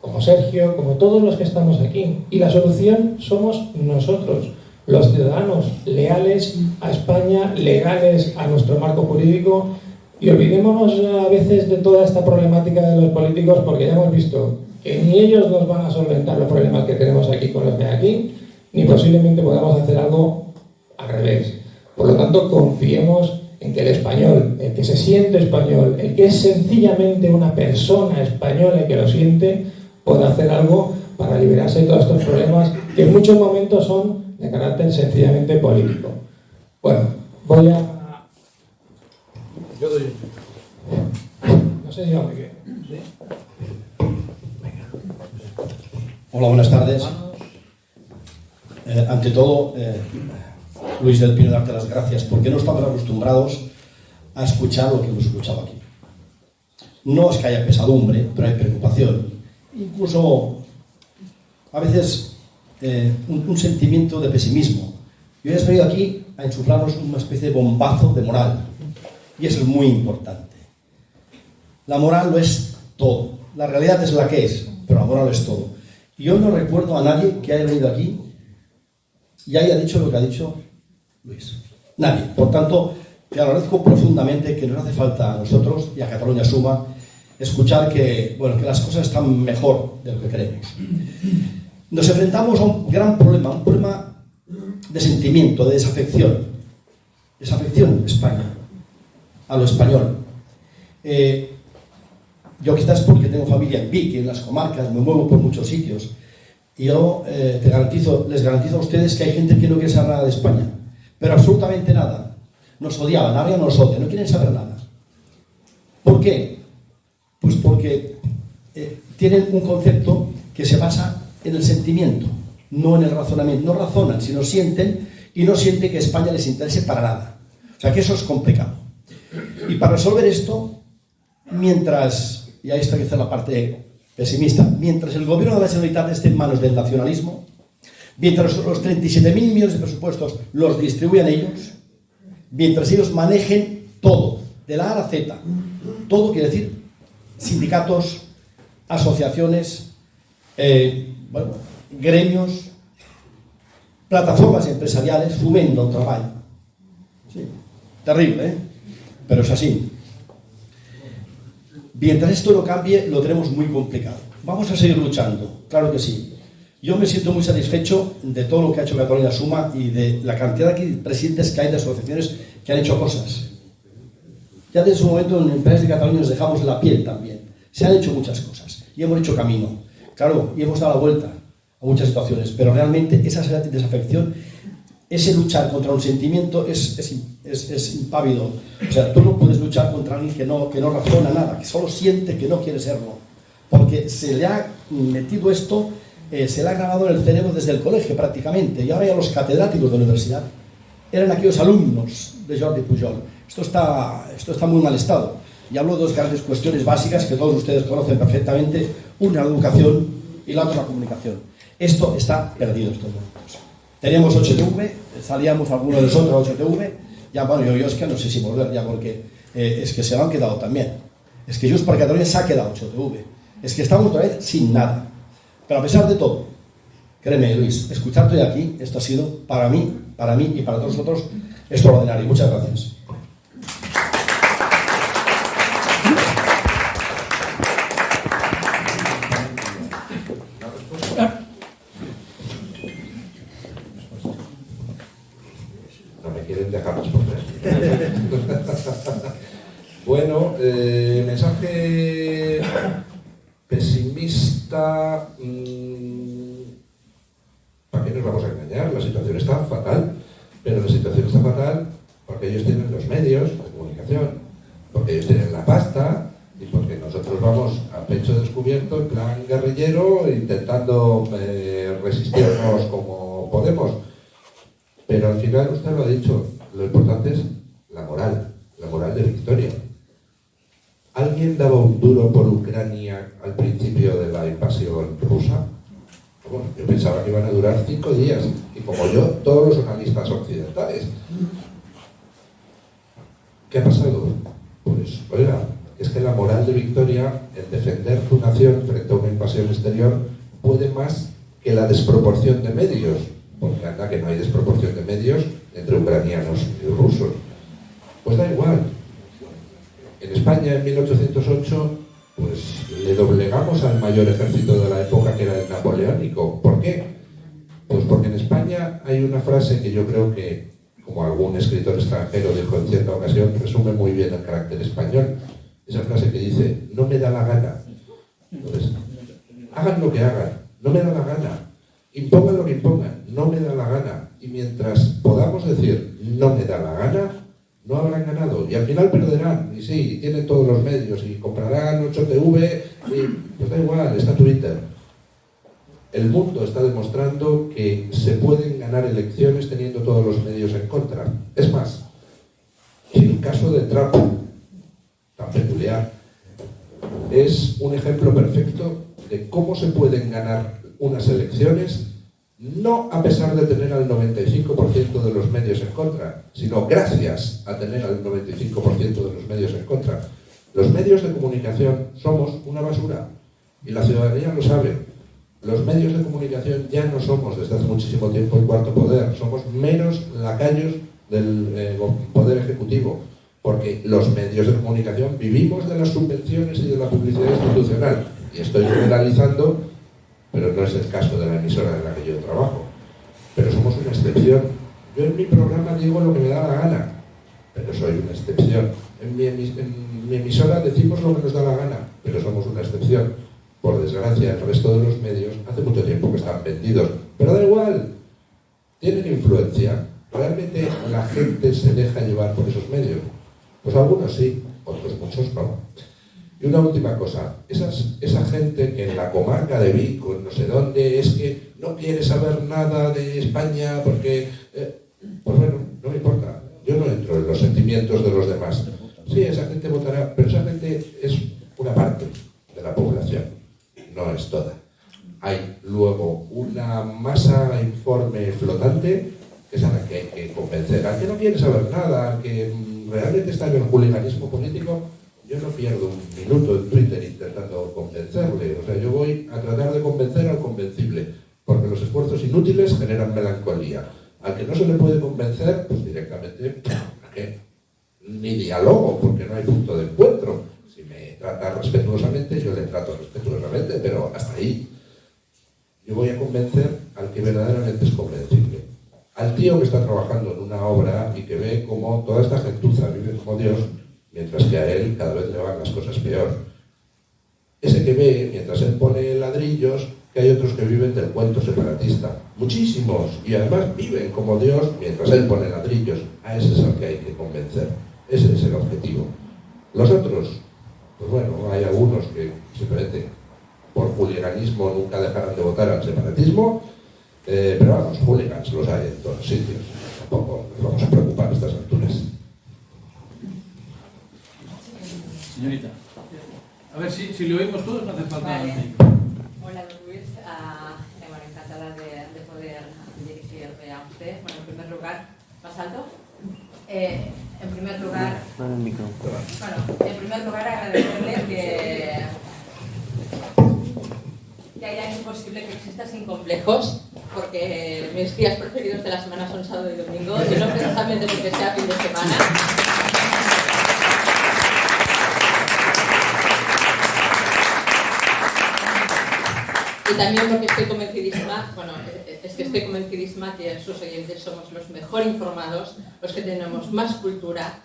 como Sergio, como todos los que estamos aquí. Y la solución somos nosotros, los ciudadanos leales a España, legales a nuestro marco jurídico. Y olvidémonos a veces de toda esta problemática de los políticos, porque ya hemos visto que ni ellos nos van a solventar los problemas que tenemos aquí con los de aquí, ni posiblemente podamos hacer algo al revés. Por lo tanto, confiemos en que el español, el que se siente español, el que es sencillamente una persona española y que lo siente, pueda hacer algo para liberarse de todos estos problemas que en muchos momentos son de carácter sencillamente político. Bueno, voy a...
Yo doy.
No sé si va muy bien.
Hola, buenas tardes. Ante todo, Luis del Pino, darte las gracias, porque no estamos acostumbrados a escuchar lo que hemos escuchado aquí. No es que haya pesadumbre, pero hay preocupación. Incluso, a veces, un sentimiento de pesimismo. Y hoy has venido aquí a insuflarnos una especie de bombazo de moral. Y eso es muy importante. La moral lo es todo. La realidad es la que es, pero la moral es todo. Y yo no recuerdo a nadie que haya venido aquí y haya dicho lo que ha dicho Luis. Nadie. Por tanto, te agradezco profundamente que nos hace falta a nosotros y a Catalunya Suma escuchar que, bueno, que las cosas están mejor de lo que queremos. Nos enfrentamos a un gran problema, un problema de sentimiento, de desafección. Desafección en España, a lo español. Yo quizás porque tengo familia en Vic, en las comarcas, me muevo por muchos sitios. Y yo les garantizo a ustedes que hay gente que no quiere saber nada de España. Pero absolutamente nada. Nos odiaban, ahora ya no nos odian, no quieren saber nada. ¿Por qué? Pues porque tienen un concepto que se basa en el sentimiento, no en el razonamiento. No razonan, sino sienten, y no sienten que España les interese para nada. O sea que eso es complicado. Y para resolver esto, mientras... Y ahí está quizá la parte pesimista. Mientras el gobierno de la Generalitat esté en manos del nacionalismo, mientras los 37.000 millones de presupuestos los distribuyan ellos, mientras ellos manejen todo, de la A a la Z, todo quiere decir sindicatos, asociaciones, gremios, plataformas empresariales, Fomento, trabajo. Sí, terrible, ¿eh? Pero es así. Mientras esto no cambie, lo tenemos muy complicado. Vamos a seguir luchando. claro que sí. Yo me siento muy satisfecho de todo lo que ha hecho Catalunya Suma y de la cantidad de presidentes que hay de asociaciones que han hecho cosas. Ya desde su momento en Empresas de Cataluña nos dejamos la piel también. Se han hecho muchas cosas y hemos hecho camino. Claro, y hemos dado la vuelta a muchas situaciones, pero realmente esa desafección, ese luchar contra un sentimiento es impávido. O sea, tú no puedes luchar contra alguien que no razona nada, que solo siente que no quiere serlo, porque se le ha metido esto, se le ha grabado en el cerebro desde el colegio prácticamente, y ahora ya los catedráticos de la universidad eran aquellos alumnos de Jordi Pujol. Esto está muy mal estado. Y hablo de dos grandes cuestiones básicas que todos ustedes conocen perfectamente, una la educación y la otra la comunicación. Esto está perdido estos momentos. Teníamos 8TV, salíamos algunos de nosotros a 8TV, ya bueno, yo es que no sé si volver ya, porque es que se lo han quedado también. Es que Junts per Catalunya se ha quedado 8TV. Es que estamos otra vez sin nada. Pero a pesar de todo, créeme, Luis, escucharte aquí, esto ha sido para mí y para todos nosotros extraordinario. Muchas gracias.
No me quieren dejar responder. Bueno, mensaje pesimista. ¿Para qué nos vamos a engañar? La situación está fatal, pero la situación está fatal porque ellos tienen los medios de comunicación, porque ellos tienen la pasta y porque nosotros vamos a pecho descubierto en plan guerrillero intentando resistirnos como podemos. Pero al final usted lo ha dicho, lo importante es la moral de victoria. ¿Alguien daba un duro por Ucrania al principio de la invasión rusa? Bueno, yo pensaba que iban a durar 5 días, y como yo, todos los analistas occidentales. ¿Qué ha pasado? Pues, oiga, es que la moral de victoria en defender tu nación frente a una invasión exterior puede más que la desproporción de medios, porque anda que no hay desproporción de medios entre ucranianos y rusos. Pues da igual. En España, en 1808, pues le doblegamos al mayor ejército de la época, que era el napoleónico. ¿Por qué? Pues porque en España hay una frase que yo creo que, como algún escritor extranjero dijo en cierta ocasión, resume muy bien el carácter español. Esa frase que dice, no me da la gana. Entonces, hagan lo que hagan, no me da la gana. Impongan lo que impongan, no me da la gana. Y mientras podamos decir, no me da la gana, no habrán ganado. Y al final perderán. Y sí, tienen todos los medios y comprarán 8TV. Y pues da igual, está Twitter. El mundo está demostrando que se pueden ganar elecciones teniendo todos los medios en contra. Es más, el caso de Trump, tan peculiar, es un ejemplo perfecto de cómo se pueden ganar unas elecciones, no a pesar de tener al 95% de los medios en contra, sino gracias a tener al 95% de los medios en contra. Los medios de comunicación somos una basura, y la ciudadanía lo sabe. Los medios de comunicación ya no somos desde hace muchísimo tiempo el cuarto poder, somos meros lacayos del poder ejecutivo, porque los medios de comunicación vivimos de las subvenciones y de la publicidad institucional. Y estoy generalizando, pero no es el caso de la emisora en la que yo trabajo. Pero somos una excepción. Yo en mi programa digo lo que me da la gana, pero soy una excepción. En mi emisora decimos lo que nos da la gana, pero somos una excepción. Por desgracia, el resto de los medios hace mucho tiempo que están vendidos. Pero da igual, tienen influencia. Realmente la gente se deja llevar por esos medios. Pues algunos sí, otros muchos no. Y una última cosa, esa gente que en la comarca de Vic o no sé dónde es que no quiere saber nada de España porque, pues bueno, no me importa. Yo no entro en los sentimientos de los demás. Sí, esa gente votará, pero esa gente es una parte de la población, no es toda. Hay luego una masa informe flotante, que es a la que hay que convencer. Al que no quiere saber nada, al que realmente está en el hooliganismo político, yo no pierdo un minuto en Twitter intentando convencerle. O sea, yo voy a tratar de convencer al convencible, porque los esfuerzos inútiles generan melancolía. Al que no se le puede convencer, pues directamente, ¿qué? Ni diálogo, porque no hay punto de encuentro. Si me trata respetuosamente, yo le trato respetuosamente, pero hasta ahí. Yo voy a convencer al que verdaderamente es convencible. Al tío que está trabajando en una obra y que ve cómo toda esta gentuza vive como Dios, mientras que a él cada vez le van las cosas peor. Ese que ve, mientras él pone ladrillos, que hay otros que viven del cuento separatista. Muchísimos. Y además viven como Dios mientras él pone ladrillos. A ese es al que hay que convencer. Ese es el objetivo. Los otros, pues bueno, hay algunos que simplemente por hooliganismo nunca dejarán de votar al separatismo, pero vamos, hooligans los hay en todos sitios. Tampoco nos vamos a preocupar a estas alturas.
Señorita, a ver si le oímos todos, no hace falta.
Vale. Hola, don Luis. Bueno, encantada de poder dirigirme a usted. Bueno, en primer lugar, ¿más alto? En primer lugar, bueno, en primer lugar agradecerle que haya hecho posible que exista sin complejos, porque mis días preferidos de la semana son sábado y domingo, y no precisamente porque sea fin de semana. Y también porque estoy convencidísima, estoy convencidísima que sus oyentes somos los mejor informados, los que tenemos más cultura,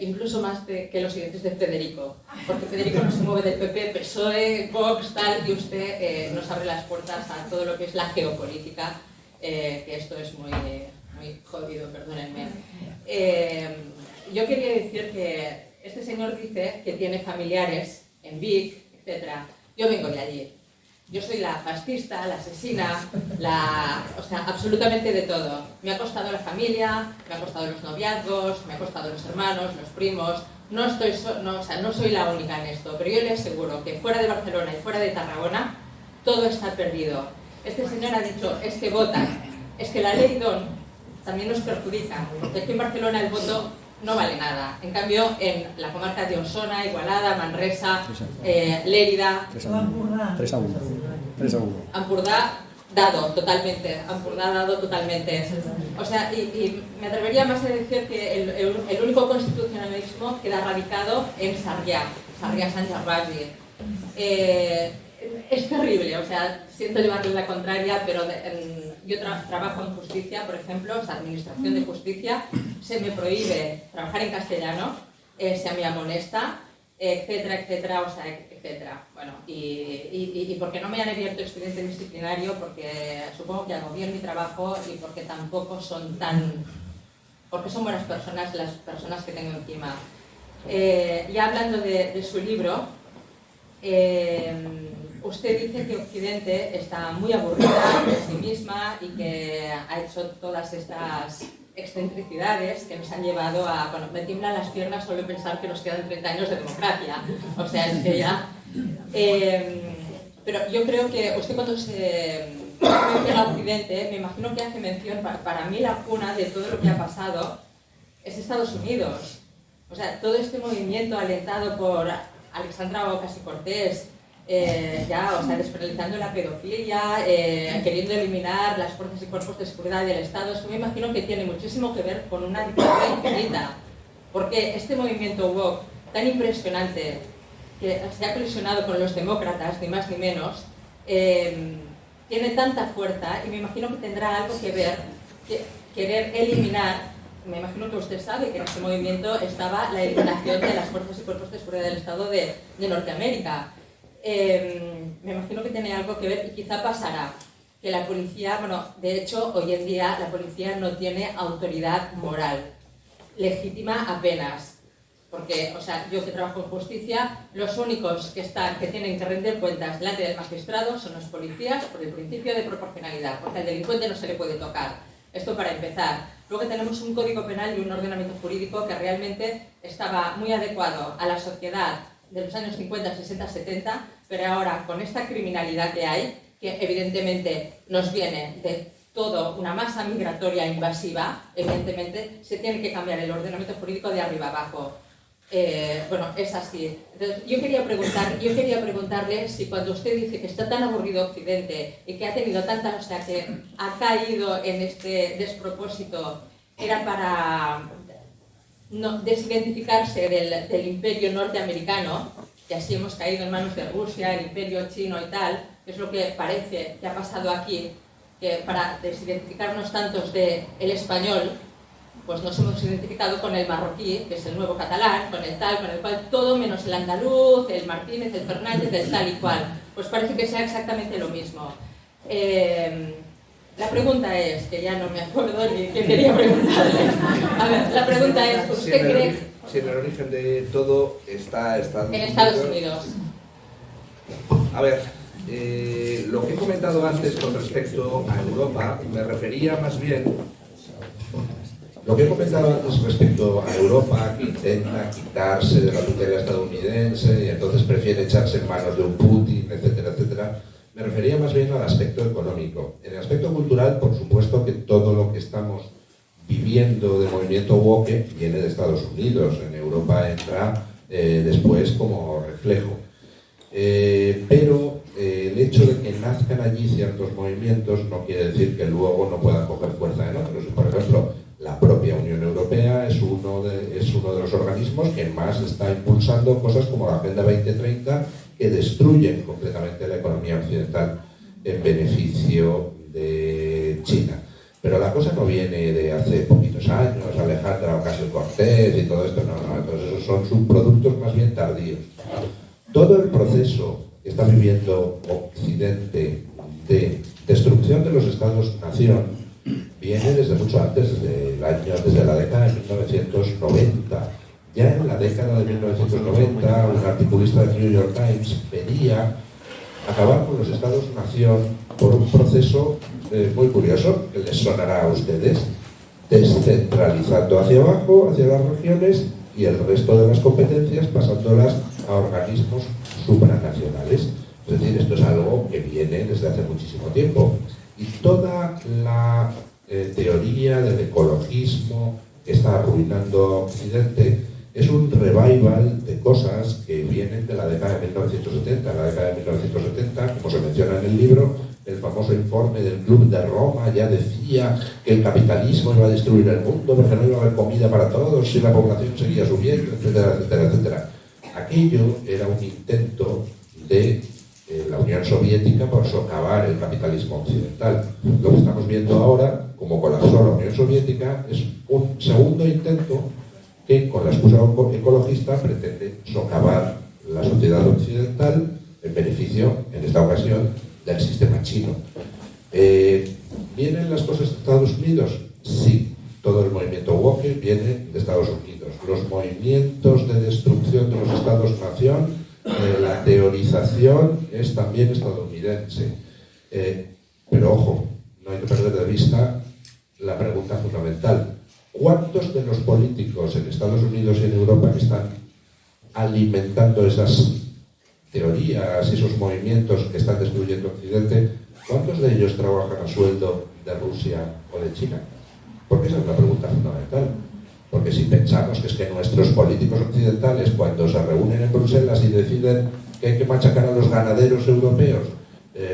incluso más que los oyentes de Federico, porque Federico no se mueve del PP, PSOE, Vox, tal, y usted nos abre las puertas a todo lo que es la geopolítica, que esto es muy jodido, perdónenme. Yo quería decir que este señor dice que tiene familiares en Vic, etc. Yo vengo de allí. Yo soy la fascista, la asesina, o sea, absolutamente de todo. Me ha costado la familia, me ha costado los noviazgos, me ha costado los hermanos, los primos. No soy la única en esto, pero yo le aseguro que fuera de Barcelona y fuera de Tarragona, todo está perdido. Este señor ha dicho, es que votan, es que la ley DON también nos perjudica, porque aquí en Barcelona el voto no vale nada. En cambio, en la comarca de Osona, Igualada, Manresa, Lérida,
3-1.
Ampurdá dado totalmente. O sea, y me atrevería más a decir que el único constitucionalismo queda radicado en Sarrià Sant Gervasi. Es terrible, o sea, siento llevarle la contraria, pero yo trabajo en justicia, por ejemplo, o sea, administración de justicia, se me prohíbe trabajar en castellano, se me amonesta, etcétera, etcétera, o sea, etcétera. Bueno, y porque no me han abierto expediente disciplinario, porque supongo que hago bien mi trabajo y porque tampoco son porque son buenas personas las personas que tengo encima. Ya hablando de su libro, usted dice que Occidente está muy aburrida de sí misma y que ha hecho todas estas excentricidades que nos han llevado a... Bueno, me tiemblan las piernas solo pensar que nos quedan 30 años de democracia. O sea, es que ya... pero yo creo que usted cuando se menciona a Occidente, me imagino que hace mención, para mí la cuna de todo lo que ha pasado es Estados Unidos. O sea, todo este movimiento alentado por Alexandra Ocasio-Cortez, despenalizando la pedofilia, queriendo eliminar las fuerzas y cuerpos de seguridad del Estado, eso me imagino que tiene muchísimo que ver con una dictadura infinita, porque este movimiento woke tan impresionante que se ha colisionado con los demócratas, ni más ni menos, tiene tanta fuerza y me imagino que tendrá algo que ver, querer eliminar. Me imagino que usted sabe que en este movimiento estaba la eliminación de las fuerzas y cuerpos de seguridad del Estado de Norteamérica. Me imagino que tiene algo que ver y quizá pasará que la policía, de hecho hoy en día la policía no tiene autoridad moral, legítima apenas, porque, o sea, yo que trabajo en justicia, los únicos que tienen que rendir cuentas delante del magistrado son los policías por el principio de proporcionalidad, porque al delincuente no se le puede tocar. Esto para empezar. Luego tenemos un código penal y un ordenamiento jurídico que realmente estaba muy adecuado a la sociedad de los años 50, 60, 70, pero ahora con esta criminalidad que hay, que evidentemente nos viene de todo una masa migratoria invasiva, evidentemente se tiene que cambiar el ordenamiento jurídico de arriba abajo. Es así. Entonces, yo quería preguntarle si cuando usted dice que está tan aburrido Occidente y que ha tenido tantas, o sea, que ha caído en este despropósito, era para desidentificarse del imperio norteamericano, y así hemos caído en manos de Rusia, el imperio chino y tal, que es lo que parece que ha pasado aquí, que para desidentificarnos tantos del español, pues nos hemos identificado con el marroquí, que es el nuevo catalán, con el tal, con el cual, todo menos el andaluz, el Martínez, el Fernández, el tal y cual. Pues parece que sea exactamente lo mismo. La pregunta es, que ya no me acuerdo ni qué quería preguntarle. A ver, la pregunta es, ¿usted cree
si en el origen de todo está Estados Unidos?
En Estados Unidos.
A ver, lo que he comentado antes con respecto a Europa, me refería más bien... Lo que he comentado antes respecto a Europa, que intenta quitarse de la tutela estadounidense y entonces prefiere echarse en manos de un Putin, etcétera, etcétera, me refería más bien al aspecto económico. En el aspecto cultural, por supuesto que todo lo que estamos viviendo de movimiento woke viene de Estados Unidos. En Europa entra después como reflejo. Pero el hecho de que nazcan allí ciertos movimientos no quiere decir que luego no puedan coger fuerza en otros. Por ejemplo, la propia Unión Europea es uno de los organismos que más está impulsando cosas como la Agenda 2030, que destruyen completamente la economía occidental en beneficio de China. Pero la cosa no viene de hace poquitos años, Alejandra Ocasio-Cortez y todo esto, no, entonces esos son subproductos más bien tardíos. Todo el proceso que está viviendo Occidente de destrucción de los estados-nación viene desde mucho antes, desde la década de 1990. Ya en la década de 1990, un articulista del New York Times pedía acabar con los estados-nación por un proceso muy curioso, que les sonará a ustedes, descentralizando hacia abajo, hacia las regiones, y el resto de las competencias pasándolas a organismos supranacionales. Es decir, esto es algo que viene desde hace muchísimo tiempo. Y toda la teoría del ecologismo que está arruinando Occidente es un revival de cosas que vienen de la década de 1970. En la década de 1970, como se menciona en el libro, el famoso informe del Club de Roma ya decía que el capitalismo iba a destruir el mundo porque no iba a haber comida para todos si la población seguía subiendo, etcétera, etcétera, etcétera. Aquello era un intento de la Unión Soviética por socavar el capitalismo occidental. Lo que estamos viendo ahora, como colapsó la Unión Soviética, es un segundo intento que con la excusa ecologista pretende socavar la sociedad occidental en beneficio, en esta ocasión, del sistema chino. ¿Vienen las cosas de Estados Unidos? Sí, todo el movimiento woke viene de Estados Unidos. Los movimientos de destrucción de los estados-nación, la teorización es también estadounidense. Pero ojo, no hay que perder de vista la pregunta fundamental. ¿Cuántos de los políticos en Estados Unidos y en Europa que están alimentando esas teorías, esos movimientos que están destruyendo Occidente, cuántos de ellos trabajan a sueldo de Rusia o de China? Porque esa es la pregunta fundamental. Porque si pensamos que es que nuestros políticos occidentales, cuando se reúnen en Bruselas y deciden que hay que machacar a los ganaderos europeos,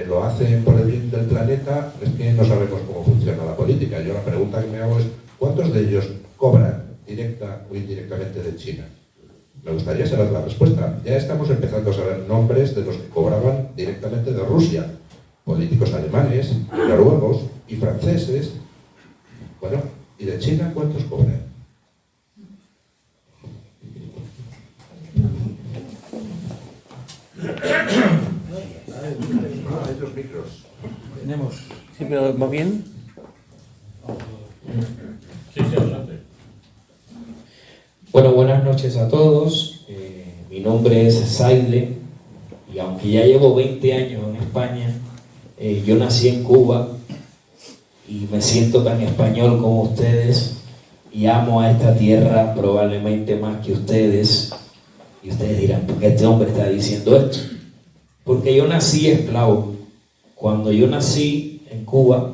lo hacen por el bien del planeta, es que no sabemos cómo funciona la política. Yo la pregunta que me hago es, ¿cuántos de ellos cobran directa o indirectamente de China? Me gustaría saber la respuesta. Ya estamos empezando a saber nombres de los que cobraban directamente de Rusia. Políticos alemanes, noruegos y franceses. Bueno, ¿y de China cuántos cobran? Hay dos micros.
Tenemos.
Sí, pero ¿va bien?
Sí, adelante.
Bueno, buenas noches a todos. Mi nombre es Saile y aunque ya llevo 20 años en España, yo nací en Cuba y me siento tan español como ustedes y amo a esta tierra probablemente más que ustedes. Y ustedes dirán, ¿por qué este hombre está diciendo esto? Porque yo nací esclavo. Cuando yo nací en Cuba,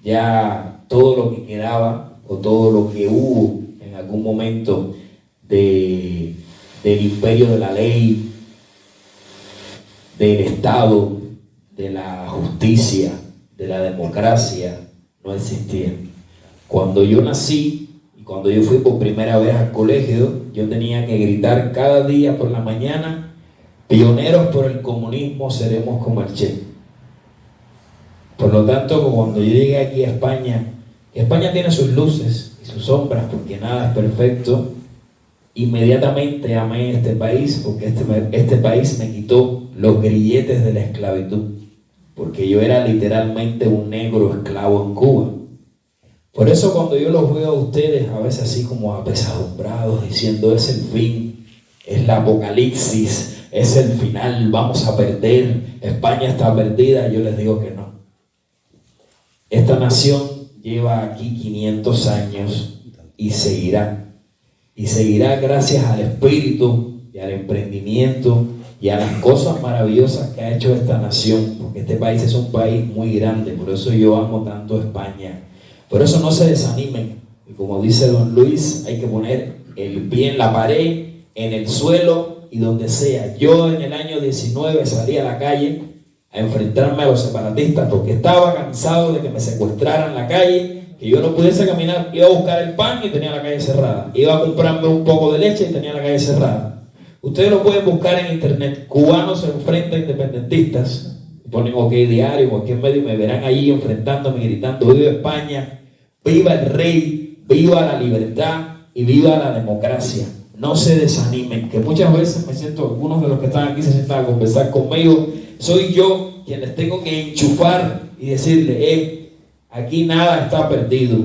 ya todo lo que quedaba o todo lo que hubo en algún momento del imperio de la ley, del Estado, de la justicia, de la democracia, no existía. Cuando yo nací y cuando yo fui por primera vez al colegio, yo tenía que gritar cada día por la mañana: pioneros por el comunismo seremos como el Che.
Por lo tanto, cuando yo llegué aquí a España, España tiene sus luces y sus sombras, porque nada es perfecto. Inmediatamente amé este país, porque este país me quitó los grilletes de la esclavitud, porque yo era literalmente un negro esclavo en Cuba. Por eso cuando yo los veo a ustedes a veces así como apesadumbrados, diciendo es el fin, es la apocalipsis, es el final, vamos a perder, España está perdida, yo les digo que no. Esta nación lleva aquí 500 años y seguirá. Y seguirá gracias al espíritu y al emprendimiento y a las cosas maravillosas que ha hecho esta nación, porque este país es un país muy grande, por eso yo amo tanto España. Por eso no se desanimen, y como dice don Luis, hay que poner el pie en la pared, en el suelo y donde sea. Yo en el año 19 salí a la calle a enfrentarme a los separatistas porque estaba cansado de que me secuestraran en la calle, que yo no pudiese caminar. Iba a buscar el pan y tenía la calle cerrada, iba a comprarme un poco de leche y tenía la calle cerrada. Ustedes lo pueden buscar en internet, cubanos se enfrentan a independentistas, ponen OK Diario, cualquier medio, y me verán allí enfrentándome, gritando viva España, viva el rey, viva la libertad y viva la democracia. No se desanimen, que muchas veces me siento, algunos de los que están aquí se sientan a conversar conmigo, soy yo quien les tengo que enchufar y decirle, aquí nada está perdido.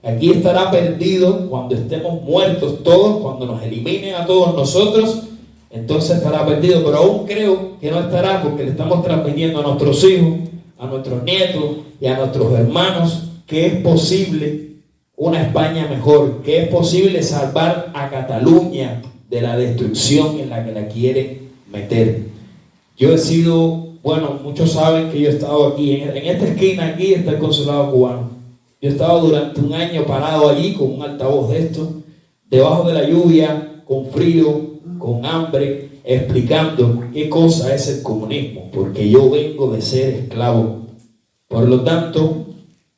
Aquí estará perdido cuando estemos muertos todos, cuando nos eliminen a todos nosotros, entonces estará perdido. Pero aún creo que no estará, porque le estamos transmitiendo a nuestros hijos, a nuestros nietos y a nuestros hermanos que es posible una España mejor, que es posible salvar a Cataluña de la destrucción en la que la quieren meter. Yo he sido, bueno, muchos saben que yo he estado aquí, en esta esquina aquí está el consulado cubano. Yo he estado durante un año parado allí con un altavoz de esto, debajo de la lluvia, con frío, con hambre, explicando qué cosa es el comunismo, porque yo vengo de ser esclavo. Por lo tanto,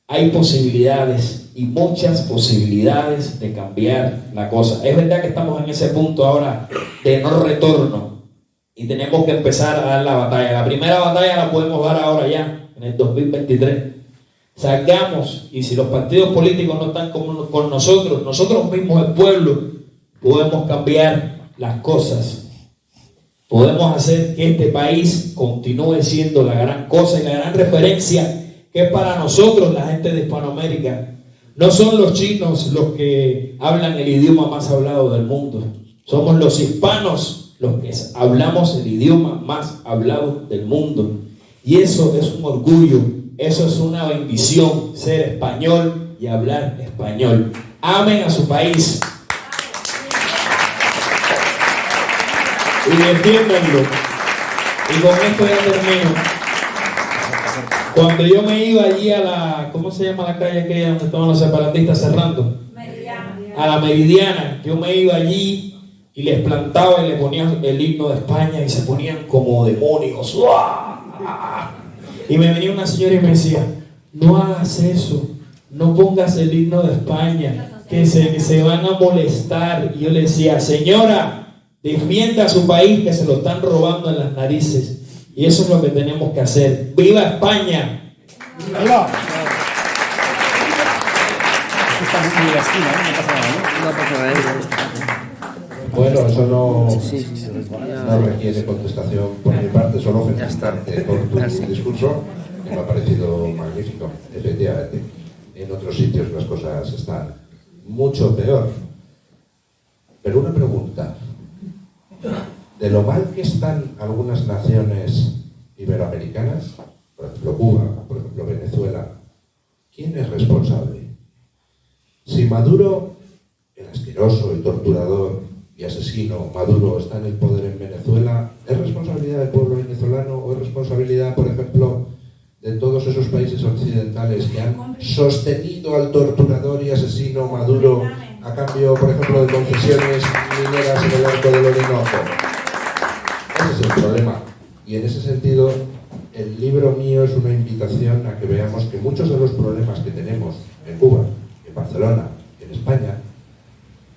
hay posibilidades y muchas posibilidades de cambiar la cosa. Es verdad que estamos en ese punto ahora de no retorno y tenemos que empezar a dar la batalla. La primera batalla la podemos dar ahora ya, en el 2023. Salgamos, y si los partidos políticos no están con nosotros mismos, el pueblo, podemos cambiar las cosas. Podemos hacer que este país continúe siendo la gran cosa y la gran referencia que es para nosotros, la gente de Hispanoamérica. No son los chinos los que hablan el idioma más hablado del mundo. Somos los hispanos los que hablamos el idioma más hablado del mundo. Y eso es un orgullo, eso es una bendición, ser español y hablar español. Amen a su país. Y defiéndanlo. Y con esto ya termino. Cuando yo me iba allí a la, ¿cómo se llama la calle aquella donde estaban los separatistas cerrando? Meridiana. A la Meridiana. Yo me iba allí y les plantaba y les ponía el himno de España y se ponían como demonios. Y me venía una señora y me decía, no hagas eso, no pongas el himno de España, que se van a molestar. Y yo le decía, señora, defienda a su país, que se lo están robando en las narices. Y eso es lo que tenemos que hacer. ¡Viva España!
¡Viva!
Bueno, eso no requiere contestación por mi parte, solo felicitarte por tu discurso, que me ha parecido magnífico. Efectivamente, en otros sitios las cosas están mucho peor. Pero una pregunta. De lo mal que están algunas naciones iberoamericanas, por ejemplo Cuba, por ejemplo Venezuela, ¿quién es responsable? Si Maduro, el asqueroso y torturador y asesino Maduro, está en el poder en Venezuela, ¿es responsabilidad del pueblo venezolano o es responsabilidad, por ejemplo, de todos esos países occidentales que han sostenido al torturador y asesino Maduro a cambio, por ejemplo, de concesiones mineras en el arco del Orinoco? Ese es el problema. Y en ese sentido, el libro mío es una invitación a que veamos que muchos de los problemas que tenemos en Cuba, en Barcelona, en España,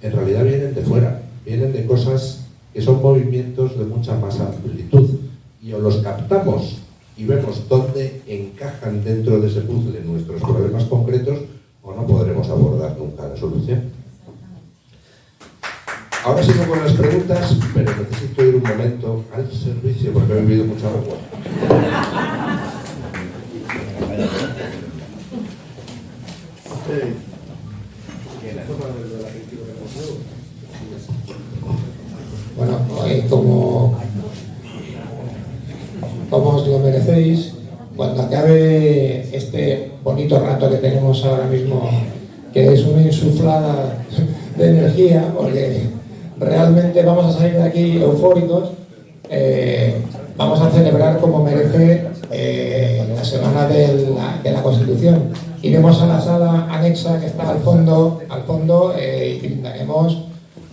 en realidad vienen de fuera, vienen de cosas que son movimientos de mucha más amplitud. Y o los captamos y vemos dónde encajan encajan dentro de ese puzzle nuestros problemas concretos, o no podremos abordar nunca la solución. Ahora sigo con las preguntas, pero necesito ir un momento al servicio porque he bebido mucha agua.
Bueno, como os lo merecéis, cuando acabe este bonito rato que tenemos ahora mismo, que es una insuflada de energía, porque realmente vamos a salir de aquí eufóricos, vamos a celebrar como merece la semana de la Constitución. Iremos a la sala anexa que está al fondo y brindaremos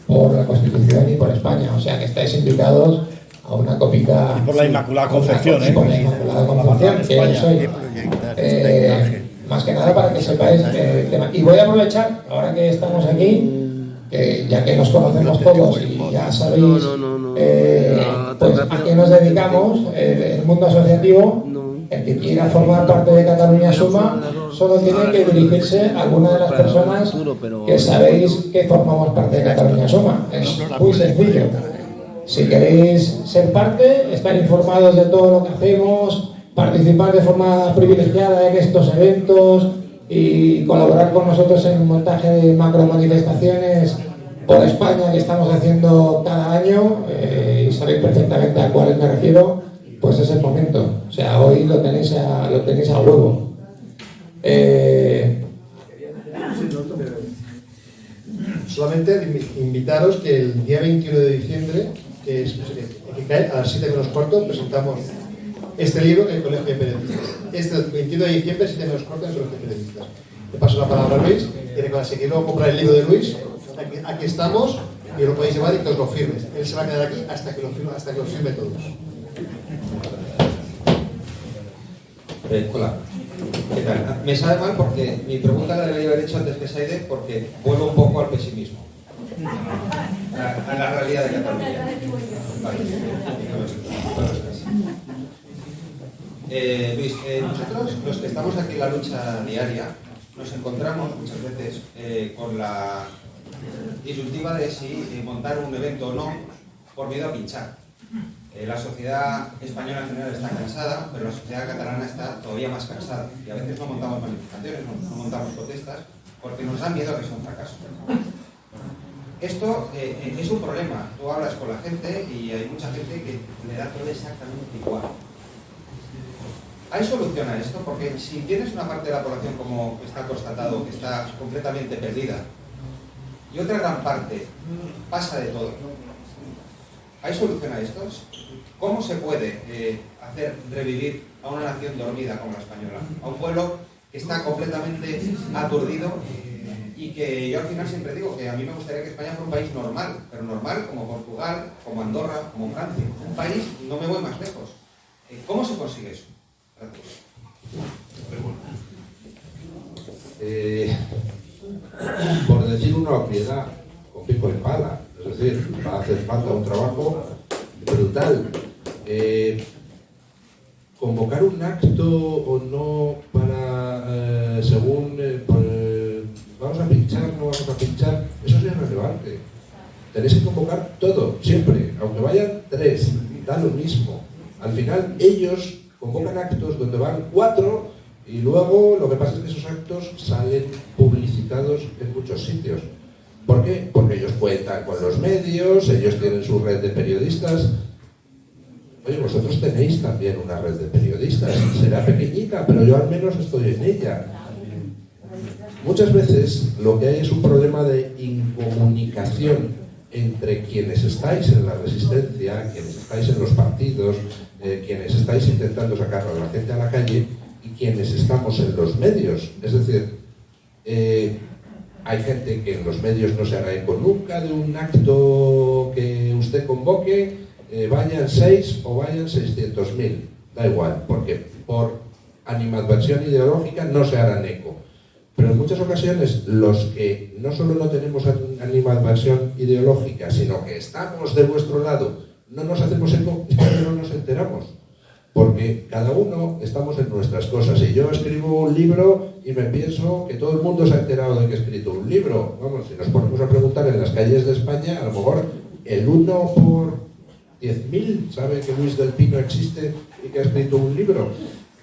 por la Constitución y por España. O sea que estáis invitados a una copita.
Y por la Inmaculada Concepción,
por la Inmaculada Concepción, que soy. Más que nada para que sepáis el tema. Y voy a aprovechar, ahora que estamos aquí, que ya que nos conocemos todos y ya sabéis pues a qué nos dedicamos, el mundo asociativo, el que quiera formar parte de Cataluña Suma, solo tiene que dirigirse a alguna de las personas que sabéis que formamos parte de Cataluña Suma. Es muy sencillo. Si queréis ser parte, estar informados de todo lo que hacemos, participar de forma privilegiada en estos eventos y colaborar con nosotros en el montaje de macro manifestaciones por España que estamos haciendo cada año, y sabéis perfectamente a cuáles me refiero, pues es el momento. O sea, hoy lo tenéis a huevo.
Solamente invitaros que el día 21 de diciembre, que cae a las 7:15, presentamos este libro en el Colegio de Periodistas. Este 21 de diciembre, 7:15, en el Colegio de Periodistas. Le paso la palabra a Luis. Si queréis luego comprar el libro de Luis, aquí estamos, y os lo podéis llevar y que os lo firmes. Él se va a quedar aquí hasta que lo firme todos.
Hola, ¿qué tal? Me sabe mal porque mi pregunta la debería haber hecho antes que Saide, porque vuelvo un poco al pesimismo, a la realidad de Cataluña. Vale. Luis, nosotros, los que estamos aquí en la lucha diaria, nos encontramos muchas veces con la disyuntiva de si montar un evento o no por miedo a pinchar. La sociedad española en general está cansada, pero la sociedad catalana está todavía más cansada. Y a veces no montamos manifestaciones, no montamos protestas, porque nos da miedo a que sea un fracaso. Esto es un problema. Tú hablas con la gente y hay mucha gente que le da todo exactamente igual. ¿Hay solución a esto? Porque si tienes una parte de la población, como está constatado, que está completamente perdida, y otra gran parte pasa de todo, ¿hay solución a esto? ¿Cómo se puede hacer revivir a una nación dormida como la española? A un pueblo que está completamente aturdido y que yo al final siempre digo que a mí me gustaría que España fuera un país normal, pero normal como Portugal, como Andorra, como Francia. Un país, no me voy más lejos. ¿Cómo se consigue eso?
Por decir una obviedad, con pico y pala, es decir, va a hacer falta un trabajo brutal. Convocar un acto o no para, según, vamos a pinchar, no vamos a pinchar, eso es irrelevante. Tenéis que convocar todo, siempre, aunque vayan 3, da lo mismo. Al final ellos convocan actos donde van 4 y luego lo que pasa es que esos actos salen publicitados en muchos sitios. ¿Por qué? Porque ellos cuentan con los medios, ellos tienen su red de periodistas. Oye, vosotros tenéis también una red de periodistas, será pequeñita, pero yo al menos estoy en ella. Muchas veces lo que hay es un problema de incomunicación entre quienes estáis en la resistencia, quienes estáis en los partidos, quienes estáis intentando sacar a la gente a la calle y quienes estamos en los medios. Es decir, hay gente que en los medios no se hará eco nunca de un acto que usted convoque, vayan 6 o vayan 600.000, da igual, porque por animadversión ideológica no se harán eco. Pero en muchas ocasiones los que no solo no tenemos animadversión ideológica, sino que estamos de vuestro lado, no nos hacemos eco, es porque no nos enteramos. porque cada uno estamos en nuestras cosas. Y yo escribo un libro y me pienso que todo el mundo se ha enterado de que he escrito un libro. Vamos, si nos ponemos a preguntar en las calles de España, a lo mejor el 1 por 10.000 sabe que Luis del Pino existe y que ha escrito un libro.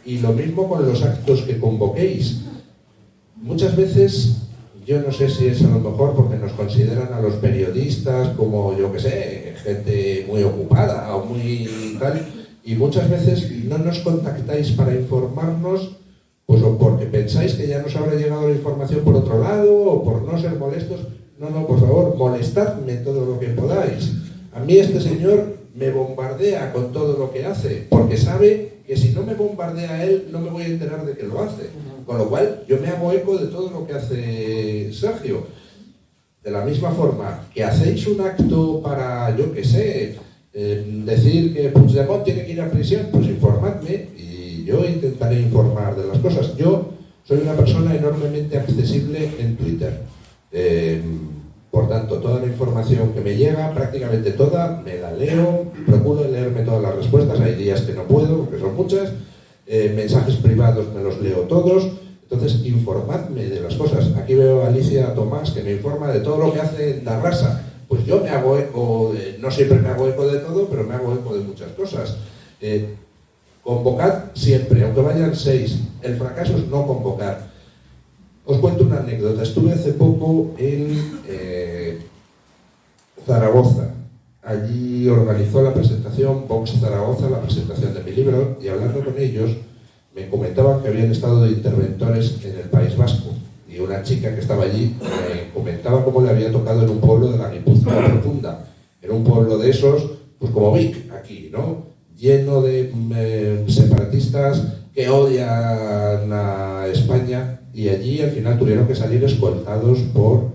Y lo mismo con los actos que convoquéis. Muchas veces, yo no sé si es a lo mejor porque nos consideran a los periodistas como, yo qué sé, gente muy ocupada o muy tal, y muchas veces no nos contactáis para informarnos, pues o porque pensáis que ya nos habrá llegado la información por otro lado, o por no ser molestos. No, por favor, molestadme todo lo que podáis. A mí este señor me bombardea con todo lo que hace, porque sabe que si no me bombardea él, no me voy a enterar de que lo hace. Con lo cual, yo me hago eco de todo lo que hace Sergio. De la misma forma que hacéis un acto para, yo qué sé, decir que Puigdemont tiene que ir a prisión, pues informadme y yo intentaré informar de las cosas. Yo soy una persona enormemente accesible en Twitter. Por tanto, toda la información que me llega, prácticamente toda, me la leo, procuro leerme todas las respuestas. Hay días que no puedo, porque son muchas. Mensajes privados me los leo todos. Entonces, informadme de las cosas. Aquí veo a Alicia Tomás, que me informa de todo lo que hace en Tarrasa. Pues yo me hago eco, no siempre me hago eco de todo, pero me hago eco de muchas cosas. Convocad siempre, aunque vayan 6. El fracaso es no convocar. Os cuento una anécdota. Estuve hace poco en Zaragoza. Allí organizó la presentación Vox Zaragoza, la presentación de mi libro, y hablando con ellos me comentaban que habían estado de interventores en el País Vasco, y una chica que estaba allí me comentaba cómo le había tocado en un pueblo de la Guipúzcoa profunda, en un pueblo de esos, pues como Vic, aquí, ¿no? Lleno de separatistas que odian a España, y allí al final tuvieron que salir escoltados por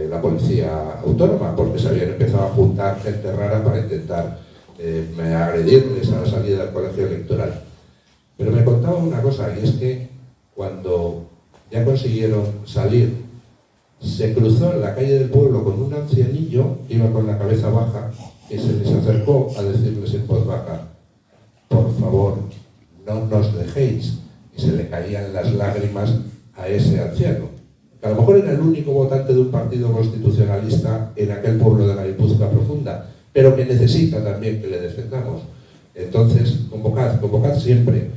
la policía autónoma, porque se habían empezado a juntar gente rara para intentar agredirles a la salida del colegio electoral. Pero me contaba una cosa, y es que cuando ya consiguieron salir, se cruzó en la calle del pueblo con un ancianillo que iba con la cabeza baja, que se les acercó a decirles en voz baja: por favor, no nos dejéis. Y se le caían las lágrimas a ese anciano, que a lo mejor era el único votante de un partido constitucionalista en aquel pueblo de la Guipúzcoa profunda, pero que necesita también que le defendamos. Entonces, convocad siempre.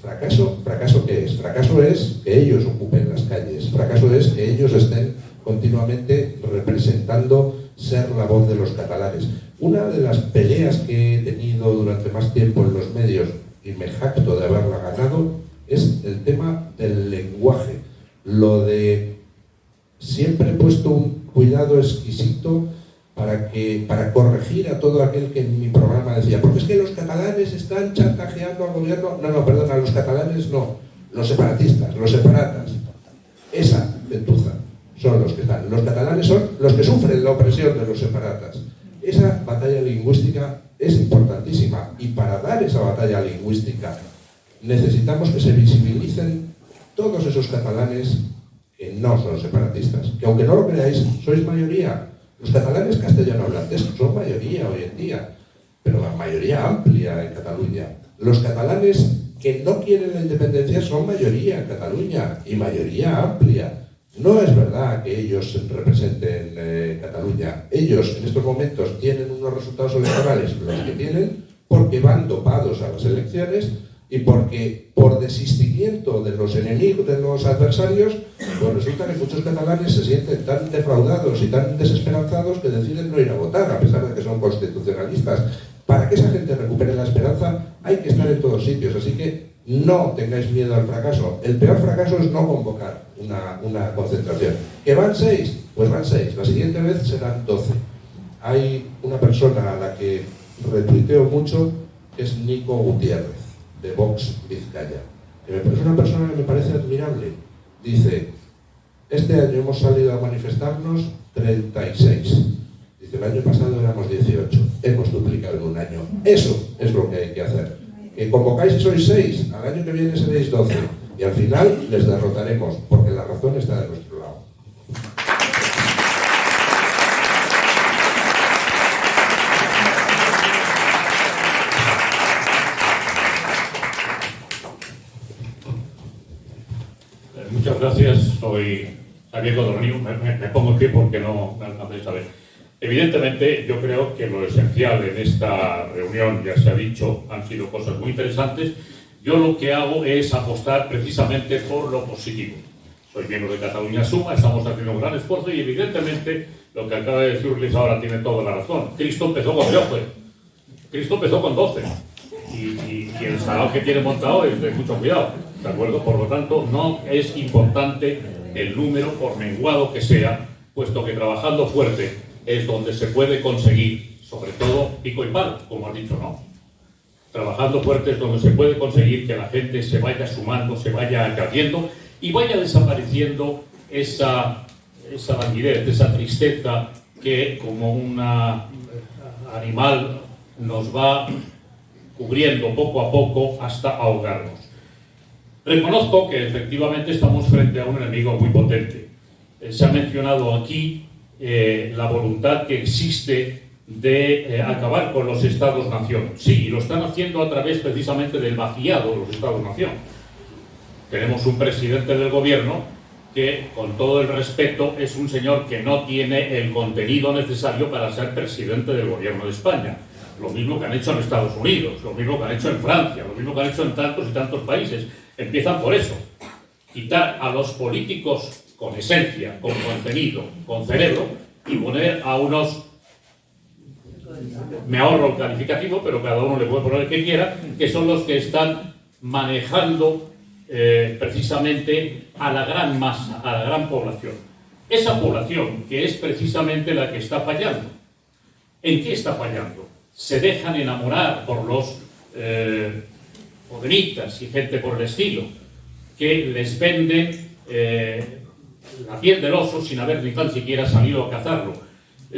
¿Fracaso qué es? Fracaso es que ellos ocupen las calles, fracaso es que ellos estén continuamente representando ser la voz de los catalanes. Una de las peleas que he tenido durante más tiempo en los medios, y me jacto de haberla ganado, es el tema del lenguaje. Lo de siempre he puesto un cuidado exquisito para corregir a todo aquel que en mi programa decía, porque es que los catalanes están chantajeando al gobierno. No, perdona, los catalanes no, los separatistas, los separatas. Esa gentuza son los que están. Los catalanes son los que sufren la opresión de los separatas. Esa batalla lingüística es importantísima, y para dar esa batalla lingüística necesitamos que se visibilicen todos esos catalanes que no son separatistas, que aunque no lo creáis, sois mayoría. Los catalanes castellano hablantes son mayoría hoy en día, pero la mayoría amplia en Cataluña. Los catalanes que no quieren la independencia son mayoría en Cataluña, y mayoría amplia. No es verdad que ellos representen Cataluña. Ellos en estos momentos tienen unos resultados electorales los que tienen porque van dopados a las elecciones, y porque por desistimiento de los enemigos, de los adversarios, pues resulta que muchos catalanes se sienten tan defraudados y tan desesperanzados que deciden no ir a votar, a pesar de que son constitucionalistas. Para que esa gente recupere la esperanza hay que estar en todos sitios, así que no tengáis miedo al fracaso. El peor fracaso es no convocar una concentración. ¿Que van 6? Pues van 6. La siguiente vez serán 12. Hay una persona a la que retuiteo mucho, que es Nico Gutiérrez, de Vox Vizcaya, que es una persona que me parece admirable. Dice: este año hemos salido a manifestarnos 36. Dice: el año pasado éramos 18. Hemos duplicado en un año. Eso es lo que hay que hacer. Que convocáis y sois 6, al año que viene seréis 12. Y al final les derrotaremos, porque la razón está de nuestro lado.
soy Javier Codornío, me pongo en pie porque no me alcancéis a ver. Evidentemente, yo creo que lo esencial en esta reunión, ya se ha dicho, han sido cosas muy interesantes. Yo lo que hago es apostar precisamente por lo positivo. Soy miembro de Cataluña Suma, estamos haciendo un gran esfuerzo y evidentemente lo que acaba de decir Luis ahora tiene toda la razón. Cristo empezó con 12, Cristo empezó con 12 y el salado que tiene montado es de mucho cuidado, ¿de acuerdo? Por lo tanto, no es importante el número, por menguado que sea, puesto que trabajando fuerte es donde se puede conseguir, sobre todo pico y palo, como has dicho, ¿no? Trabajando fuerte es donde se puede conseguir que la gente se vaya sumando, se vaya añadiendo y vaya desapareciendo esa languidez, esa tristeza que como un animal nos va cubriendo poco a poco hasta ahogarnos. Reconozco que efectivamente estamos frente a un enemigo muy potente. Se ha mencionado aquí la voluntad que existe de acabar con los Estados-nación. Sí, y lo están haciendo a través precisamente del vaciado de los Estados-nación. Tenemos un presidente del gobierno que, con todo el respeto, es un señor que no tiene el contenido necesario para ser presidente del gobierno de España. Lo mismo que han hecho en Estados Unidos, lo mismo que han hecho en Francia, lo mismo que han hecho en tantos y tantos países. Empiezan por eso. Quitar a los políticos con esencia, con contenido, con cerebro, y poner a unos, me ahorro el calificativo, pero cada uno le puede poner el que quiera, que son los que están manejando precisamente a la gran masa, a la gran población. Esa población que es precisamente la que está fallando. ¿En qué está fallando? Se dejan enamorar por los modernistas y gente por el estilo, que les venden la piel del oso sin haber ni tan siquiera salido a cazarlo.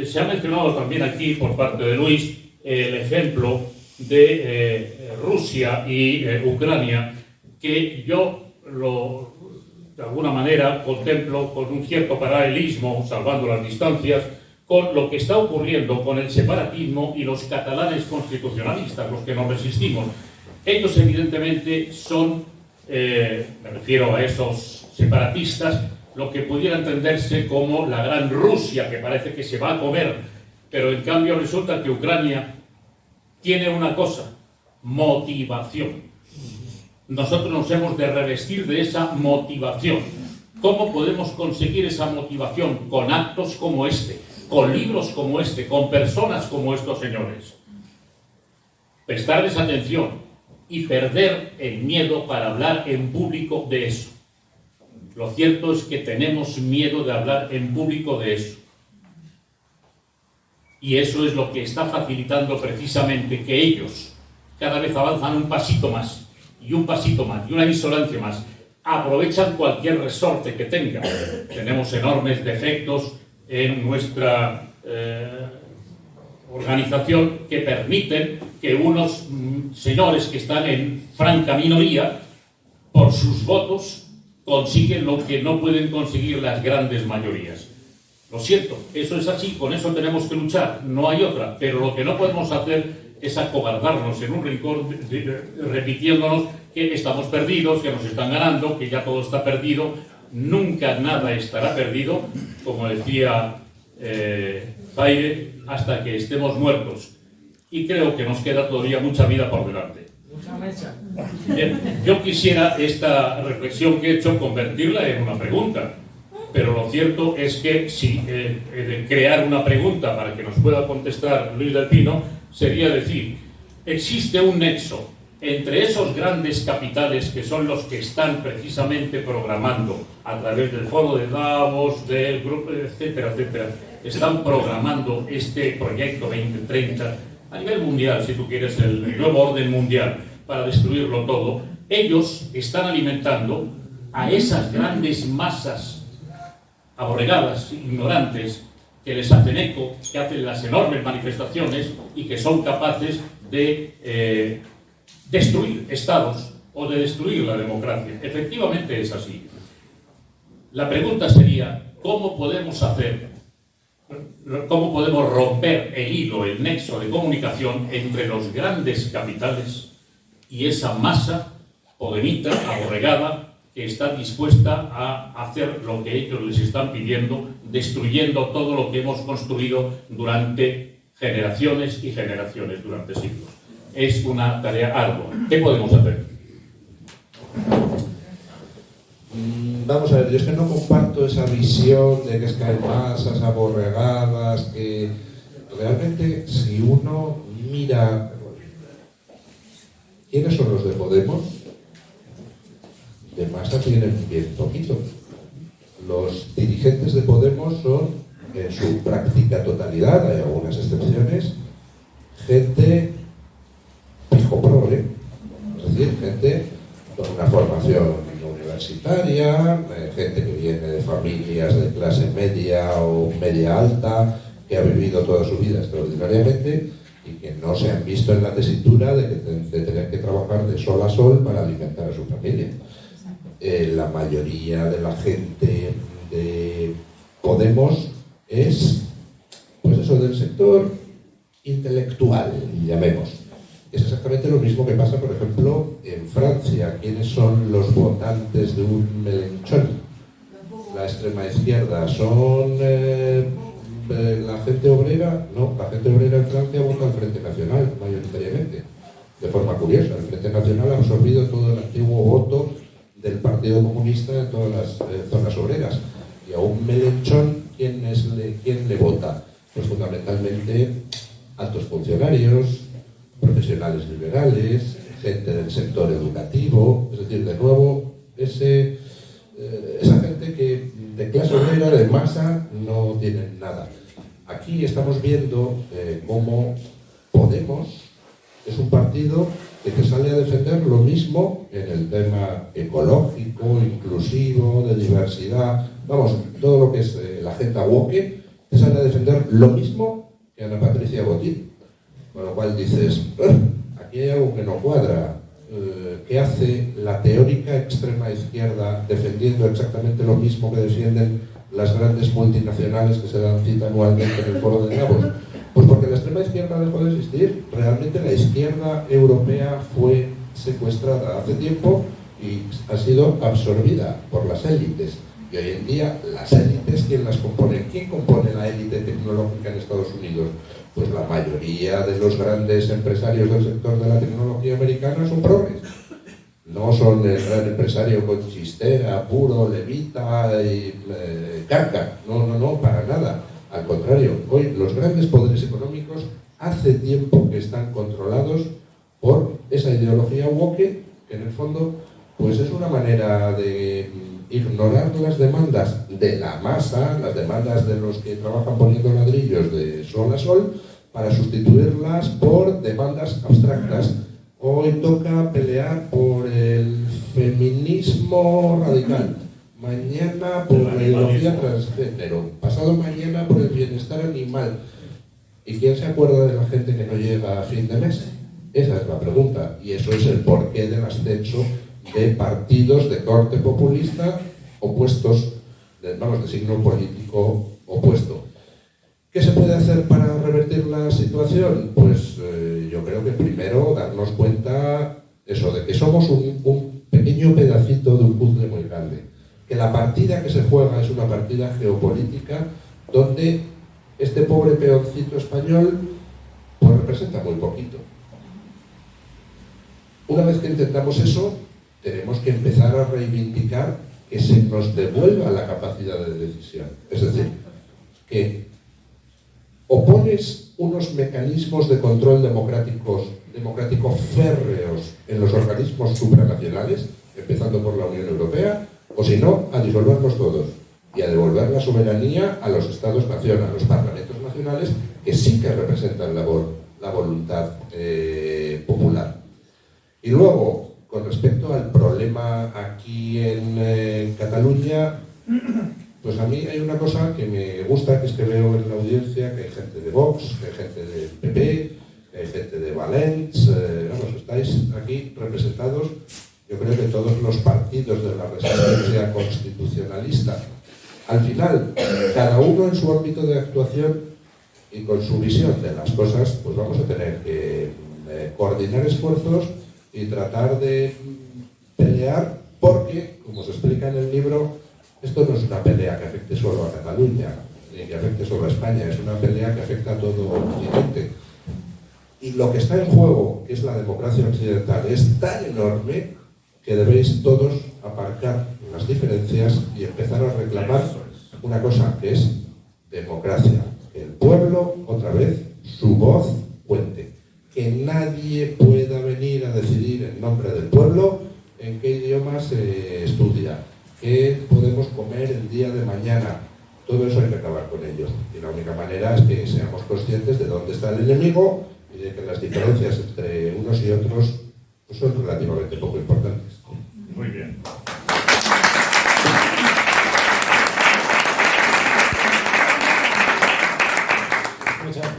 Se ha mencionado también aquí por parte de Luis el ejemplo de Rusia y Ucrania, que yo de alguna manera contemplo con un cierto paralelismo, salvando las distancias, con lo que está ocurriendo con el separatismo y los catalanes constitucionalistas, los que nos resistimos. Ellos evidentemente son, me refiero a esos separatistas, lo que pudiera entenderse como la gran Rusia, que parece que se va a comer, pero en cambio resulta que Ucrania tiene una cosa: motivación. Nosotros nos hemos de revestir de esa motivación. ¿Cómo podemos conseguir esa motivación? Con actos como este, con libros como este, con personas como estos señores. Prestarles atención y perder el miedo para hablar en público de eso. Lo cierto es que tenemos miedo de hablar en público de eso. Y eso es lo que está facilitando precisamente que ellos cada vez avanzan un pasito más, y un pasito más, y una insolencia más. Aprovechan cualquier resorte que tengan. Tenemos enormes defectos en nuestra organización que permiten que unos señores que están en franca minoría, por sus votos, consiguen lo que no pueden conseguir las grandes mayorías. Lo siento, eso es así, con eso tenemos que luchar, no hay otra, pero lo que no podemos hacer es acobardarnos en un rincón repitiéndonos que estamos perdidos, que nos están ganando, que ya todo está perdido. Nunca nada estará perdido, como decía Zaire, hasta que estemos muertos. Y creo que nos queda todavía mucha vida por delante. Bien, yo quisiera esta reflexión que he hecho convertirla en una pregunta, pero lo cierto es que si crear una pregunta para que nos pueda contestar Luis del Pino sería decir: existe un nexo entre esos grandes capitales que son los que están precisamente programando a través del foro de Davos, del grupo, etcétera, etcétera, están programando este proyecto 2030 a nivel mundial, si tú quieres, el nuevo orden mundial, para destruirlo todo. Ellos están alimentando a esas grandes masas aborregadas, ignorantes, que les hacen eco, que hacen las enormes manifestaciones y que son capaces de destruir estados o de destruir la democracia. Efectivamente es así. La pregunta sería: ¿cómo podemos romper el hilo, el nexo de comunicación entre los grandes capitales y esa masa podemita, aborregada, que está dispuesta a hacer lo que ellos les están pidiendo, destruyendo todo lo que hemos construido durante generaciones y generaciones, durante siglos. Es una tarea ardua. ¿Qué podemos hacer?
Vamos a ver, yo es que no comparto esa visión de que es que hay masas aborregadas, que realmente si uno mira quiénes son los de Podemos, de masa tienen bien poquito. Los dirigentes de Podemos son, en su práctica totalidad, hay algunas excepciones, gente pijo progre, es decir, gente con una formación universitaria, gente que viene de familias de clase media o media alta, que ha vivido toda su vida extraordinariamente y que no se han visto en la tesitura de tener que trabajar de sol a sol para alimentar a su familia. La mayoría de la gente de Podemos es, pues eso, del sector intelectual, llamemos. Es exactamente lo mismo que pasa, por ejemplo, en Francia. ¿Quiénes son los votantes de un Mélenchon? La extrema izquierda. ¿Son la gente obrera? No, la gente obrera en Francia vota al Frente Nacional, mayoritariamente. De forma curiosa, el Frente Nacional ha absorbido todo el antiguo voto del Partido Comunista en todas las zonas obreras. Y a un Mélenchon, ¿quién le vota? Pues fundamentalmente altos funcionarios, profesionales liberales, gente del sector educativo, es decir, de nuevo, esa gente que de clase obrera, de masa, no tienen nada. Aquí estamos viendo cómo Podemos es un partido que te sale a defender lo mismo en el tema ecológico, inclusivo, de diversidad, vamos, todo lo que es la agenda woke, te sale a defender lo mismo que Ana Patricia Botín. Con lo cual dices, aquí hay algo que no cuadra. ¿Qué hace la teórica extrema izquierda defendiendo exactamente lo mismo que defienden las grandes multinacionales que se dan cita anualmente en el foro de Davos? Pues porque la extrema izquierda dejó de existir. Realmente la izquierda europea fue secuestrada hace tiempo y ha sido absorbida por las élites. Y hoy en día las élites, ¿quién las compone? ¿Quién compone la élite tecnológica en Estados Unidos? Pues la mayoría de los grandes empresarios del sector de la tecnología americana son progres. No son el gran empresario con chistera, puro, levita y carca. No, para nada. Al contrario, hoy los grandes poderes económicos hace tiempo que están controlados por esa ideología woke, que en el fondo pues es una manera de ignorar las demandas de la masa, las demandas de los que trabajan poniendo ladrillos de sol a sol, para sustituirlas por demandas abstractas. Hoy toca pelear por el feminismo radical, mañana por la ideología transgénero, pasado mañana por el bienestar animal. ¿Y quién se acuerda de la gente que no llega a fin de mes? Esa es la pregunta, y eso es el porqué del ascenso de partidos de corte populista opuestos, de signo político opuesto. ¿Qué se puede hacer para revertir la situación? Pues yo creo que primero darnos cuenta eso, de que somos un pequeño pedacito de un puzzle muy grande, que la partida que se juega es una partida geopolítica donde este pobre peoncito español pues representa muy poquito. Una vez que entendamos eso, tenemos que empezar a reivindicar que se nos devuelva la capacidad de decisión. Es decir, que opones unos mecanismos de control democrático férreos en los organismos supranacionales, empezando por la Unión Europea, o si no, a disolverlos todos y a devolver la soberanía a los Estados-nación, a los parlamentos nacionales, que sí que representan la voluntad popular. Y luego, con respecto al problema aquí en Cataluña, pues a mí hay una cosa que me gusta, que es que veo en la audiencia que hay gente de Vox, que hay gente del PP, que hay gente de Valens, estáis aquí representados, yo creo que todos los partidos de la resistencia constitucionalista. Al final, cada uno en su ámbito de actuación y con su visión de las cosas, pues vamos a tener que coordinar esfuerzos y tratar de pelear porque, como se explica en el libro, esto no es una pelea que afecte solo a Cataluña, ni que afecte solo a España, es una pelea que afecta a todo Occidente. Y lo que está en juego, que es la democracia occidental, es tan enorme que debéis todos aparcar las diferencias y empezar a reclamar una cosa, que es democracia. Que el pueblo, otra vez, su voz cuente. Que nadie pueda venir a decidir en nombre del pueblo en qué idioma se estudia, qué podemos comer el día de mañana. Todo eso hay que acabar con ello. Y la única manera es que seamos conscientes de dónde está el enemigo y de que las diferencias entre unos y otros pues, son relativamente poco importantes.
Muy bien.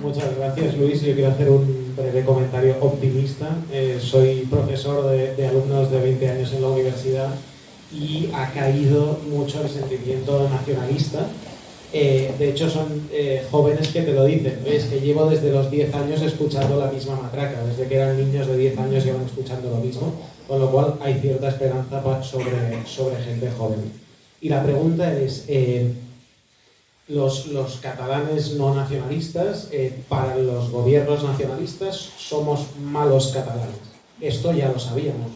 Muchas gracias, Luis. Yo quiero hacer un breve comentario optimista. Soy profesor de alumnos de 20 años en la universidad y ha caído mucho el sentimiento nacionalista. De hecho, son jóvenes que te lo dicen. Es que llevo desde los 10 años escuchando la misma matraca. Desde que eran niños de 10 años llevan escuchando lo mismo. Con lo cual hay cierta esperanza sobre gente joven. Y la pregunta es... Los catalanes no nacionalistas, para los gobiernos nacionalistas somos malos catalanes. Esto ya lo sabíamos.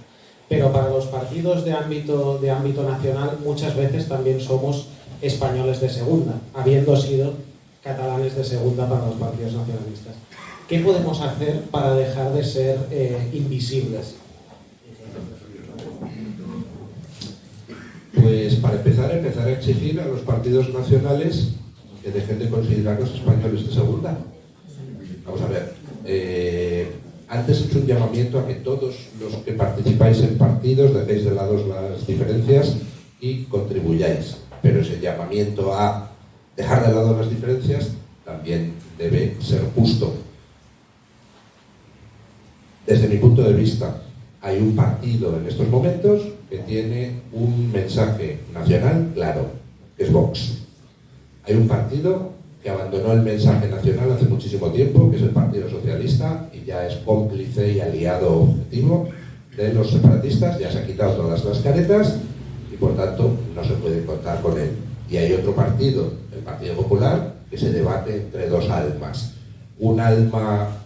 Pero para los partidos de ámbito nacional muchas veces también somos españoles de segunda, habiendo sido catalanes de segunda para los partidos nacionalistas. ¿Qué podemos hacer para dejar de ser invisibles?
Pues para empezar a exigir a los partidos nacionales que dejen de considerarlos españoles de segunda. Vamos a ver, antes he hecho un llamamiento a que todos los que participáis en partidos dejéis de lado las diferencias y contribuyáis. Pero ese llamamiento a dejar de lado las diferencias también debe ser justo. Desde mi punto de vista, hay un partido en estos momentos que tiene un mensaje nacional claro, que es Vox. Hay un partido que abandonó el mensaje nacional hace muchísimo tiempo, que es el Partido Socialista, y ya es cómplice y aliado objetivo de los separatistas, ya se ha quitado todas las caretas y por tanto no se puede contar con él. Y hay otro partido, el Partido Popular, que se debate entre dos almas. Un alma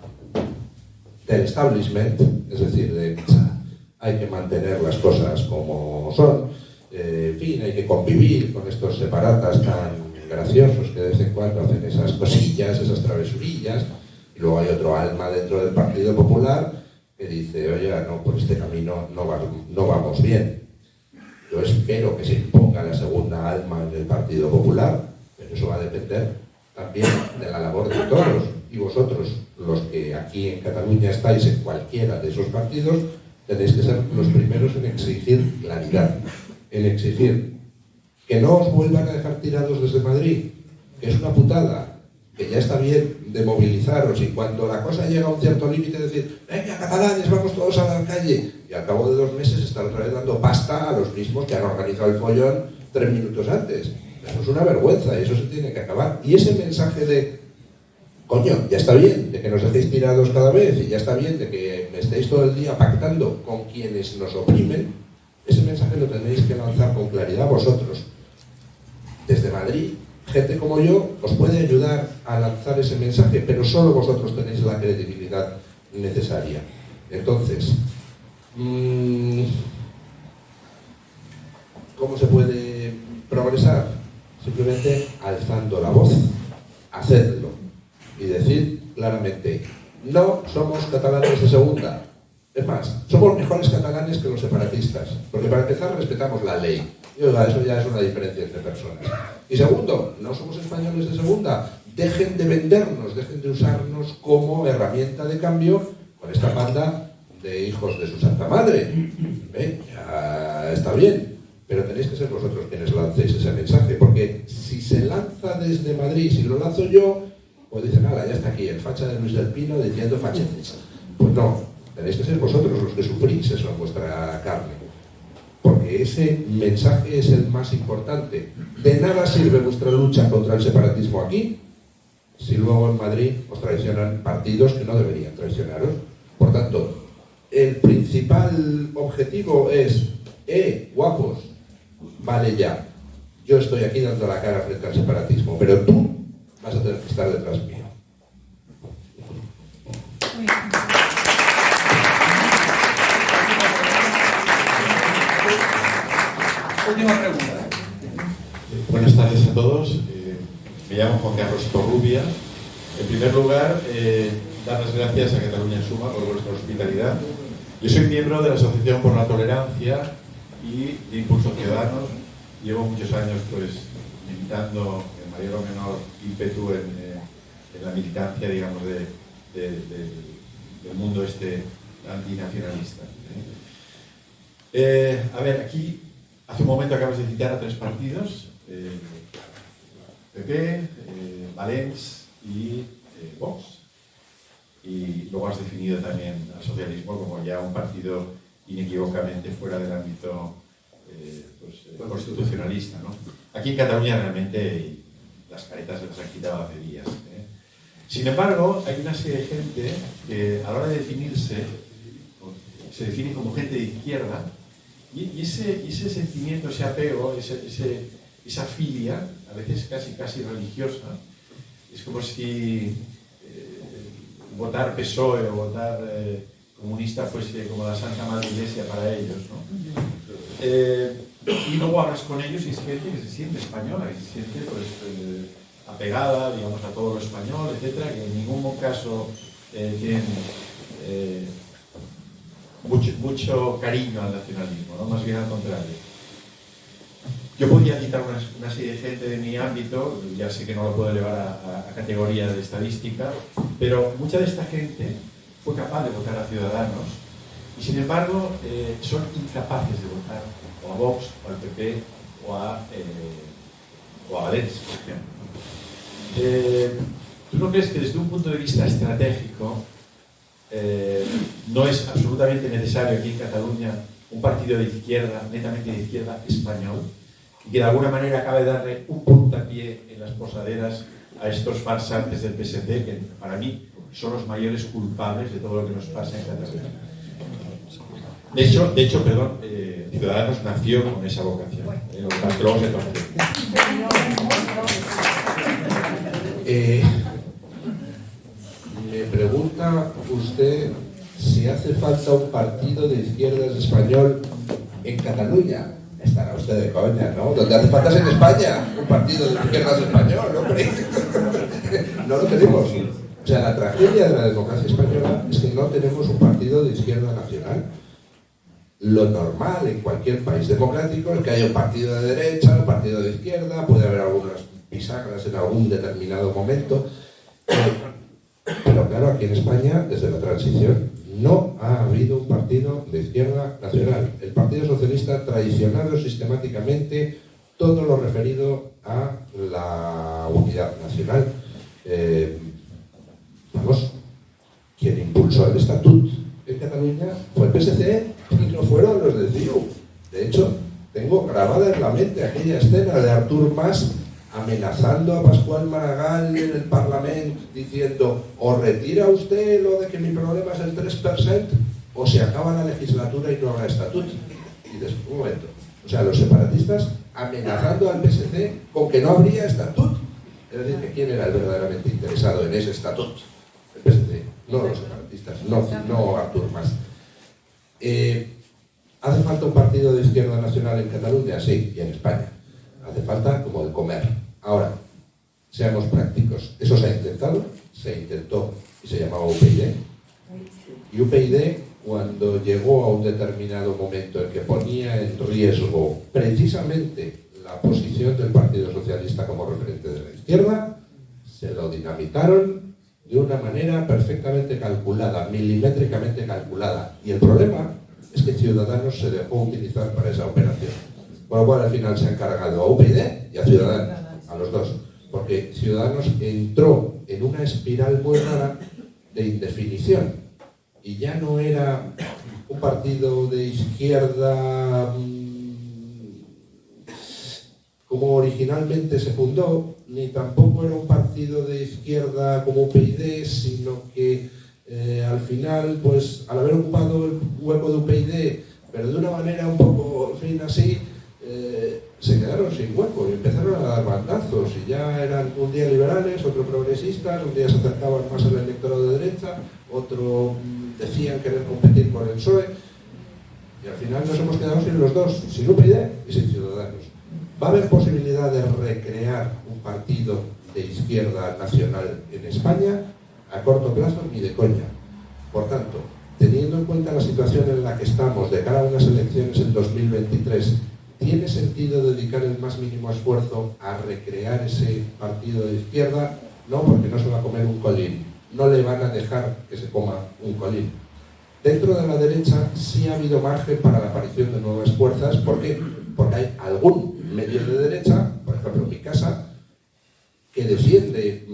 del establishment, es decir, hay que mantener las cosas como son, en fin, hay que convivir con estos separatas tan graciosos que de vez en cuando hacen esas cosillas, esas travesurillas, y luego hay otro alma dentro del Partido Popular que dice, oye, no, por este camino no vamos bien. Yo espero que se imponga la segunda alma en el Partido Popular, pero eso va a depender también de la labor de todos. Y vosotros, los que aquí en Cataluña estáis en cualquiera de esos partidos, tenéis que ser los primeros en exigir claridad, en exigir que no os vuelvan a dejar tirados desde Madrid, que es una putada, que ya está bien de movilizaros y cuando la cosa llega a un cierto límite decir, venga catalanes, vamos todos a la calle, y al cabo de 2 meses están otra vez dando pasta a los mismos que han organizado el follón 3 minutos antes. Eso es una vergüenza y eso se tiene que acabar. Y ese mensaje de, coño, ya está bien de que nos dejéis tirados cada vez y ya está bien de que me estéis todo el día pactando con quienes nos oprimen, ese mensaje lo tenéis que lanzar con claridad vosotros. Desde Madrid, gente como yo os puede ayudar a lanzar ese mensaje, pero solo vosotros tenéis la credibilidad necesaria. Entonces, ¿cómo se puede progresar? Simplemente alzando la voz, hacedlo y decir claramente, no somos catalanes de segunda. Es más, somos mejores catalanes que los separatistas, porque para empezar respetamos la ley. Y oiga, eso ya es una diferencia entre personas. Y segundo, no somos españoles de segunda. Dejen de vendernos, dejen de usarnos como herramienta de cambio con esta banda de hijos de su santa madre. Ya está bien, pero tenéis que ser vosotros quienes lancéis ese mensaje, porque si se lanza desde Madrid, si lo lanzo yo, pues dicen, ya está aquí el facha de Luis del Pino diciendo fachetes. Pues no, tenéis que ser vosotros los que sufrís eso en vuestra carne. Porque ese mensaje es el más importante. De nada sirve vuestra lucha contra el separatismo aquí si luego en Madrid os traicionan partidos que no deberían traicionaros. Por tanto, el principal objetivo es guapos, vale ya, yo estoy aquí dando la cara frente al separatismo, pero tú vas a tener que estar detrás mío.
Última pregunta.
Buenas tardes a todos. Me llamo Juan Carlos Torrubia. En primer lugar, dar las gracias a Catalunya Suma por vuestra hospitalidad. Yo soy miembro de la Asociación por la Tolerancia y de Impulso Ciudadanos. Llevo muchos años militando en mayor o menor ímpetu en la militancia, digamos, del mundo antinacionalista. A ver, aquí hace un momento acabas de citar a 3 partidos, PP, Valens y Vox. Y luego has definido también al socialismo como ya un partido inequívocamente fuera del ámbito constitucionalista, ¿no? Aquí en Cataluña realmente las caretas se las han quitado hace días. Sin embargo, hay una serie de gente que a la hora de definirse se define como gente de izquierda y ese sentimiento, ese apego, esa filia, a veces casi religiosa, es como si votar PSOE o votar comunista fuese como la Santa Madre Iglesia para ellos, ¿no? Y luego hablas con ellos y es gente que se siente española, que se siente apegada, digamos, a todo lo español, etcétera, que en ningún caso tienen mucho cariño al nacionalismo, ¿no? Más bien al contrario. Yo podría citar una serie de gente de mi ámbito, ya sé que no lo puedo elevar a categoría de estadística, pero mucha de esta gente fue capaz de votar a Ciudadanos y sin embargo son incapaces de votar o a Vox, o al PP, o a Valens, por ejemplo. ¿Tú no crees que desde un punto de vista estratégico no es absolutamente necesario aquí en Cataluña un partido de izquierda, netamente de izquierda español, y que de alguna manera acabe de darle un puntapié en las posaderas a estos farsantes del PSC, que para mí son los mayores culpables de todo lo que nos pasa en Cataluña? De hecho, perdón, Ciudadanos nació con esa vocación. Lo que pasa es que luego se torció.
Me pregunta usted si hace falta un partido de izquierdas español en Cataluña. Estará usted de coña, ¿no? Donde hace falta es en España un partido de izquierdas español, hombre. No lo tenemos. O sea, la tragedia de la democracia española es que no tenemos un partido de izquierda nacional. Lo normal en cualquier país democrático es que haya un partido de derecha, un partido de izquierda, puede haber algunas bisagras en algún determinado momento. Pero claro, aquí en España, desde la transición, no ha habido un partido de izquierda nacional. El Partido Socialista ha traicionado sistemáticamente todo lo referido a la unidad nacional. Quien impulsó el estatut en Cataluña fue el PSC y no fueron los de CiU. De hecho, tengo grabada en la mente aquella escena de Artur Mas amenazando a Pascual Maragall en el Parlamento diciendo: o retira usted lo de que mi problema es el 3% o se acaba la legislatura y no habrá estatut. Y después, un momento, o sea, los separatistas amenazando al PSC con que no habría estatut. Es decir, que quién era el verdaderamente interesado en ese estatut. El PSC, no los separatistas, no Artur Mas. ¿Hace falta un partido de izquierda nacional en Cataluña? Sí, y en España. Hace falta como el comer. Ahora, seamos prácticos. Eso se intentó y se llamaba UPyD. Y UPyD, cuando llegó a un determinado momento en que ponía en riesgo precisamente la posición del Partido Socialista como referente de la izquierda, se lo dinamitaron de una manera perfectamente calculada, milimétricamente calculada. Y el problema es que Ciudadanos se dejó utilizar para esa operación. Por lo cual al final se han cargado a UPyD y a Ciudadanos, a los dos. Porque Ciudadanos entró en una espiral muy rara de indefinición. Y ya no era un partido de izquierda como originalmente se fundó, ni tampoco era un partido de izquierda como UPyD, sino que al final, pues al haber ocupado el hueco de UPyD, pero de una manera un poco, en fin, así, se quedaron sin hueco y empezaron a dar bandazos y ya eran un día liberales, otro progresistas, un día se acercaban más al electorado de derecha, otro decían querer competir con el PSOE y al final nos hemos quedado sin los dos, sin UPyD y sin Ciudadanos. ¿Va a haber posibilidad de recrear un partido de izquierda nacional en España? A corto plazo ni de coña. Por tanto, teniendo en cuenta la situación en la que estamos de cara a unas elecciones en 2023, ¿tiene sentido dedicar el más mínimo esfuerzo a recrear ese partido de izquierda? No, porque no se va a comer un colín. No le van a dejar que se coma un colín. Dentro de la derecha sí ha habido margen para la aparición de nuevas fuerzas. ¿Por qué? Porque hay algún medio de derecha, por ejemplo Mi Casa, que defiende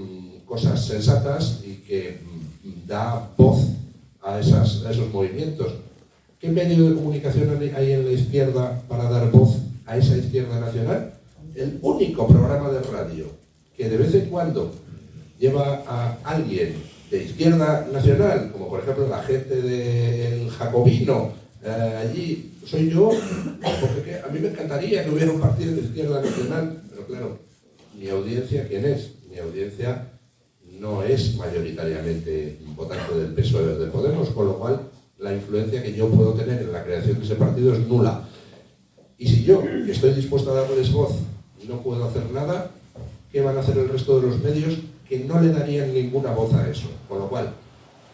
cosas sensatas y que da voz a esos movimientos. ¿Qué medio de comunicación hay en la izquierda para dar voz a esa izquierda nacional? El único programa de radio que de vez en cuando lleva a alguien de izquierda nacional, como por ejemplo la gente del Jacobino, allí soy yo, porque a mí me encantaría que hubiera un partido de izquierda nacional, pero claro, mi audiencia, ¿quién es? Mi audiencia no es mayoritariamente votante del PSOE o de Podemos, con lo cual la influencia que yo puedo tener en la creación de ese partido es nula. Y si yo, que estoy dispuesto a darles voz, no puedo hacer nada, ¿qué van a hacer el resto de los medios que no le darían ninguna voz a eso? Con lo cual,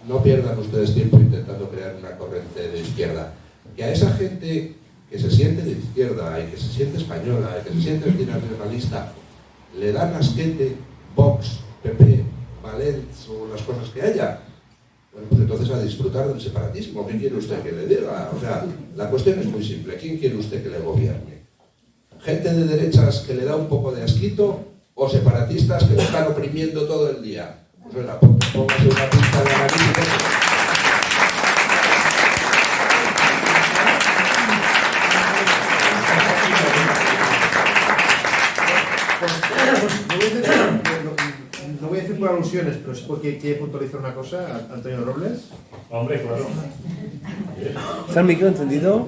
no pierdan ustedes tiempo intentando crear una corriente de izquierda. Que a esa gente que se siente de izquierda y que se siente española y que se siente antinacionalista, le dan asquete Vox, PP, Valens o las cosas que haya, bueno, pues entonces a disfrutar del separatismo. ¿Qué quiere usted que le diga? O sea, la cuestión es muy simple. ¿Quién quiere usted que le gobierne? ¿Gente de derechas que le da un poco de asquito o separatistas que le están oprimiendo todo el día? Pues venga, póngase una pista de analítica.
No voy a decir por alusiones, pero sí porque quiere puntualizar una cosa, Antonio Robles.
Hombre, claro.
¿Está el micro encendido?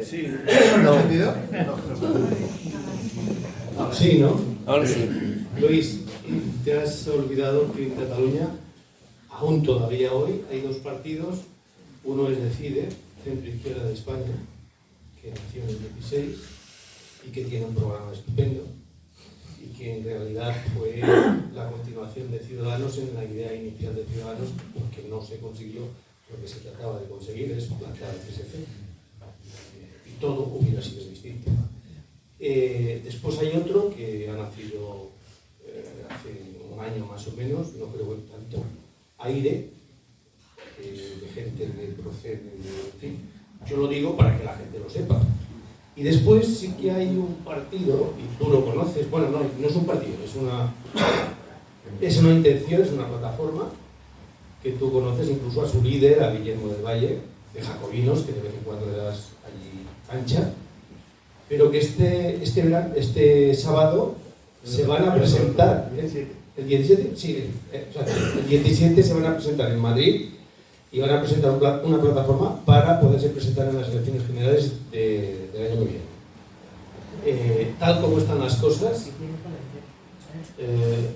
Sí. ¿No encendido?
No. Sí, ¿no?
Ahora sí.
Luis, te has olvidado que en Cataluña, aún todavía hoy, hay dos partidos. Uno es Decide, Centro Izquierda de España, que nació en el 16 y que tiene un programa estupendo, y que en realidad fue la continuación de Ciudadanos en la idea inicial de Ciudadanos, porque no se consiguió lo que se trataba de conseguir, es plantear el PSC. Y todo hubiera sido distinto. Después hay otro que ha nacido hace un año más o menos, no creo que tanto, Aire, de gente que procede, en fin, yo lo digo para que la gente lo sepa. Y después sí que hay un partido, y tú lo conoces, bueno, no es un partido, es una intención, es una plataforma que tú conoces, incluso a su líder, a Guillermo del Valle, de Jacobinos, que de vez en cuando le das allí cancha, pero que este sábado se van a presentar, el 17, sí, el 17 se van a presentar en Madrid y van a presentar una plataforma para poderse presentar en las elecciones generales del año que viene. Tal como están las cosas,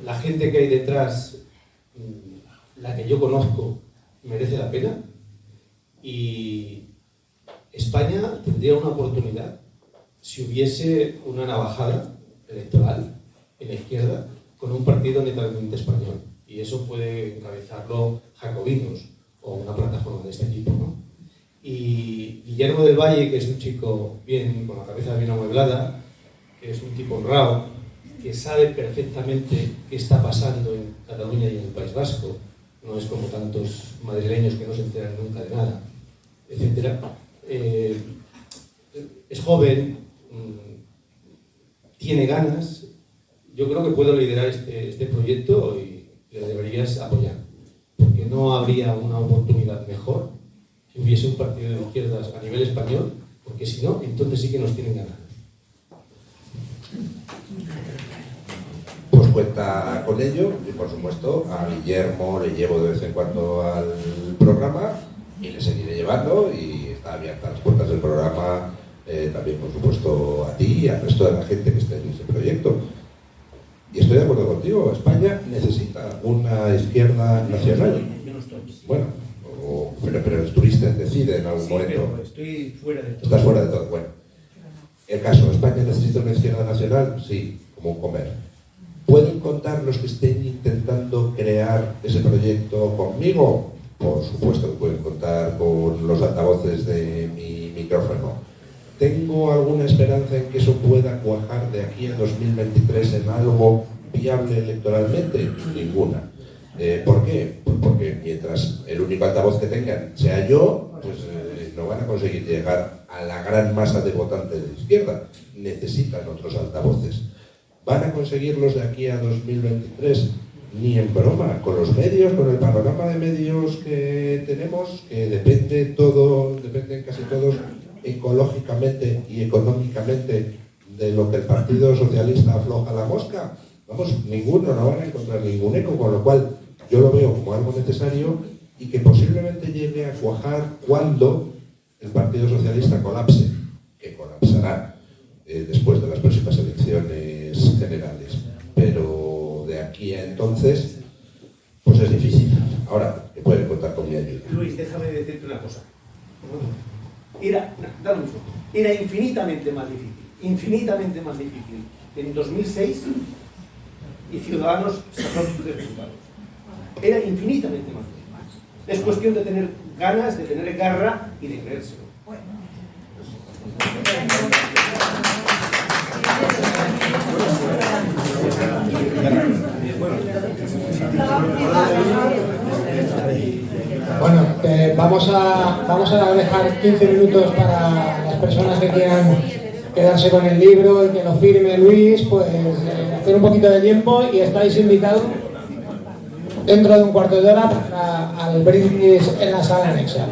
la gente que hay detrás, la que yo conozco, merece la pena, y España tendría una oportunidad si hubiese una navajada electoral en la izquierda con un partido netamente español, y eso puede encabezarlo Jacobinos o una plataforma de este tipo, ¿no? Y Guillermo del Valle, que es un chico bien, con la cabeza bien amueblada, que es un tipo honrado, que sabe perfectamente qué está pasando en Cataluña y en el País Vasco, no es como tantos madrileños que no se enteran nunca de nada, etc. Es joven, tiene ganas, yo creo que puedo liderar este proyecto y le deberías apoyar, porque no habría una oportunidad mejor que hubiese un partido de izquierdas a nivel español, porque si no, entonces sí que nos tienen ganas.
Pues cuenta con ello, y por supuesto a Guillermo le llevo de vez en cuando al programa, y le seguiré llevando, y está abierta las puertas del programa, también por supuesto a ti y al resto de la gente que esté en ese proyecto. Y estoy de acuerdo contigo, España necesita una izquierda nacional. Bueno, pero el turista decide en algún momento.
Pero estoy fuera de todo.
Estás fuera de todo. Bueno, el caso, ¿España necesita una izquierda nacional? Sí, como un comer. ¿Pueden contar los que estén intentando crear ese proyecto conmigo? Por supuesto que pueden contar con los altavoces de mi micrófono. ¿Tengo alguna esperanza en que eso pueda cuajar de aquí a 2023 en algo viable electoralmente? Ninguna. ¿Por qué? Pues porque mientras el único altavoz que tengan sea yo, pues no van a conseguir llegar a la gran masa de votantes de la izquierda. Necesitan otros altavoces. ¿Van a conseguirlos de aquí a 2023? Ni en broma. Con los medios, con el panorama de medios que tenemos, que dependen casi todos ecológicamente y económicamente de lo que el Partido Socialista afloja la mosca, vamos, ninguno, no van a encontrar ningún eco, con lo cual yo lo veo como algo necesario y que posiblemente llegue a cuajar cuando el Partido Socialista colapse, que colapsará después de las próximas elecciones generales, pero de aquí a entonces pues es difícil. Ahora, que pueden contar con mi ayuda.
Luis, déjame decirte una cosa. Era infinitamente más difícil en 2006 y Ciudadanos sacó sus resultados. Era infinitamente más difícil. Es cuestión de tener ganas, de tener garra y de creérselo.
Bueno, vamos a dejar 15 minutos para las personas que quieran quedarse con el libro y que lo firme Luis, pues hacer un poquito de tiempo, y estáis invitados dentro de un cuarto de hora al brindis en la sala anexa.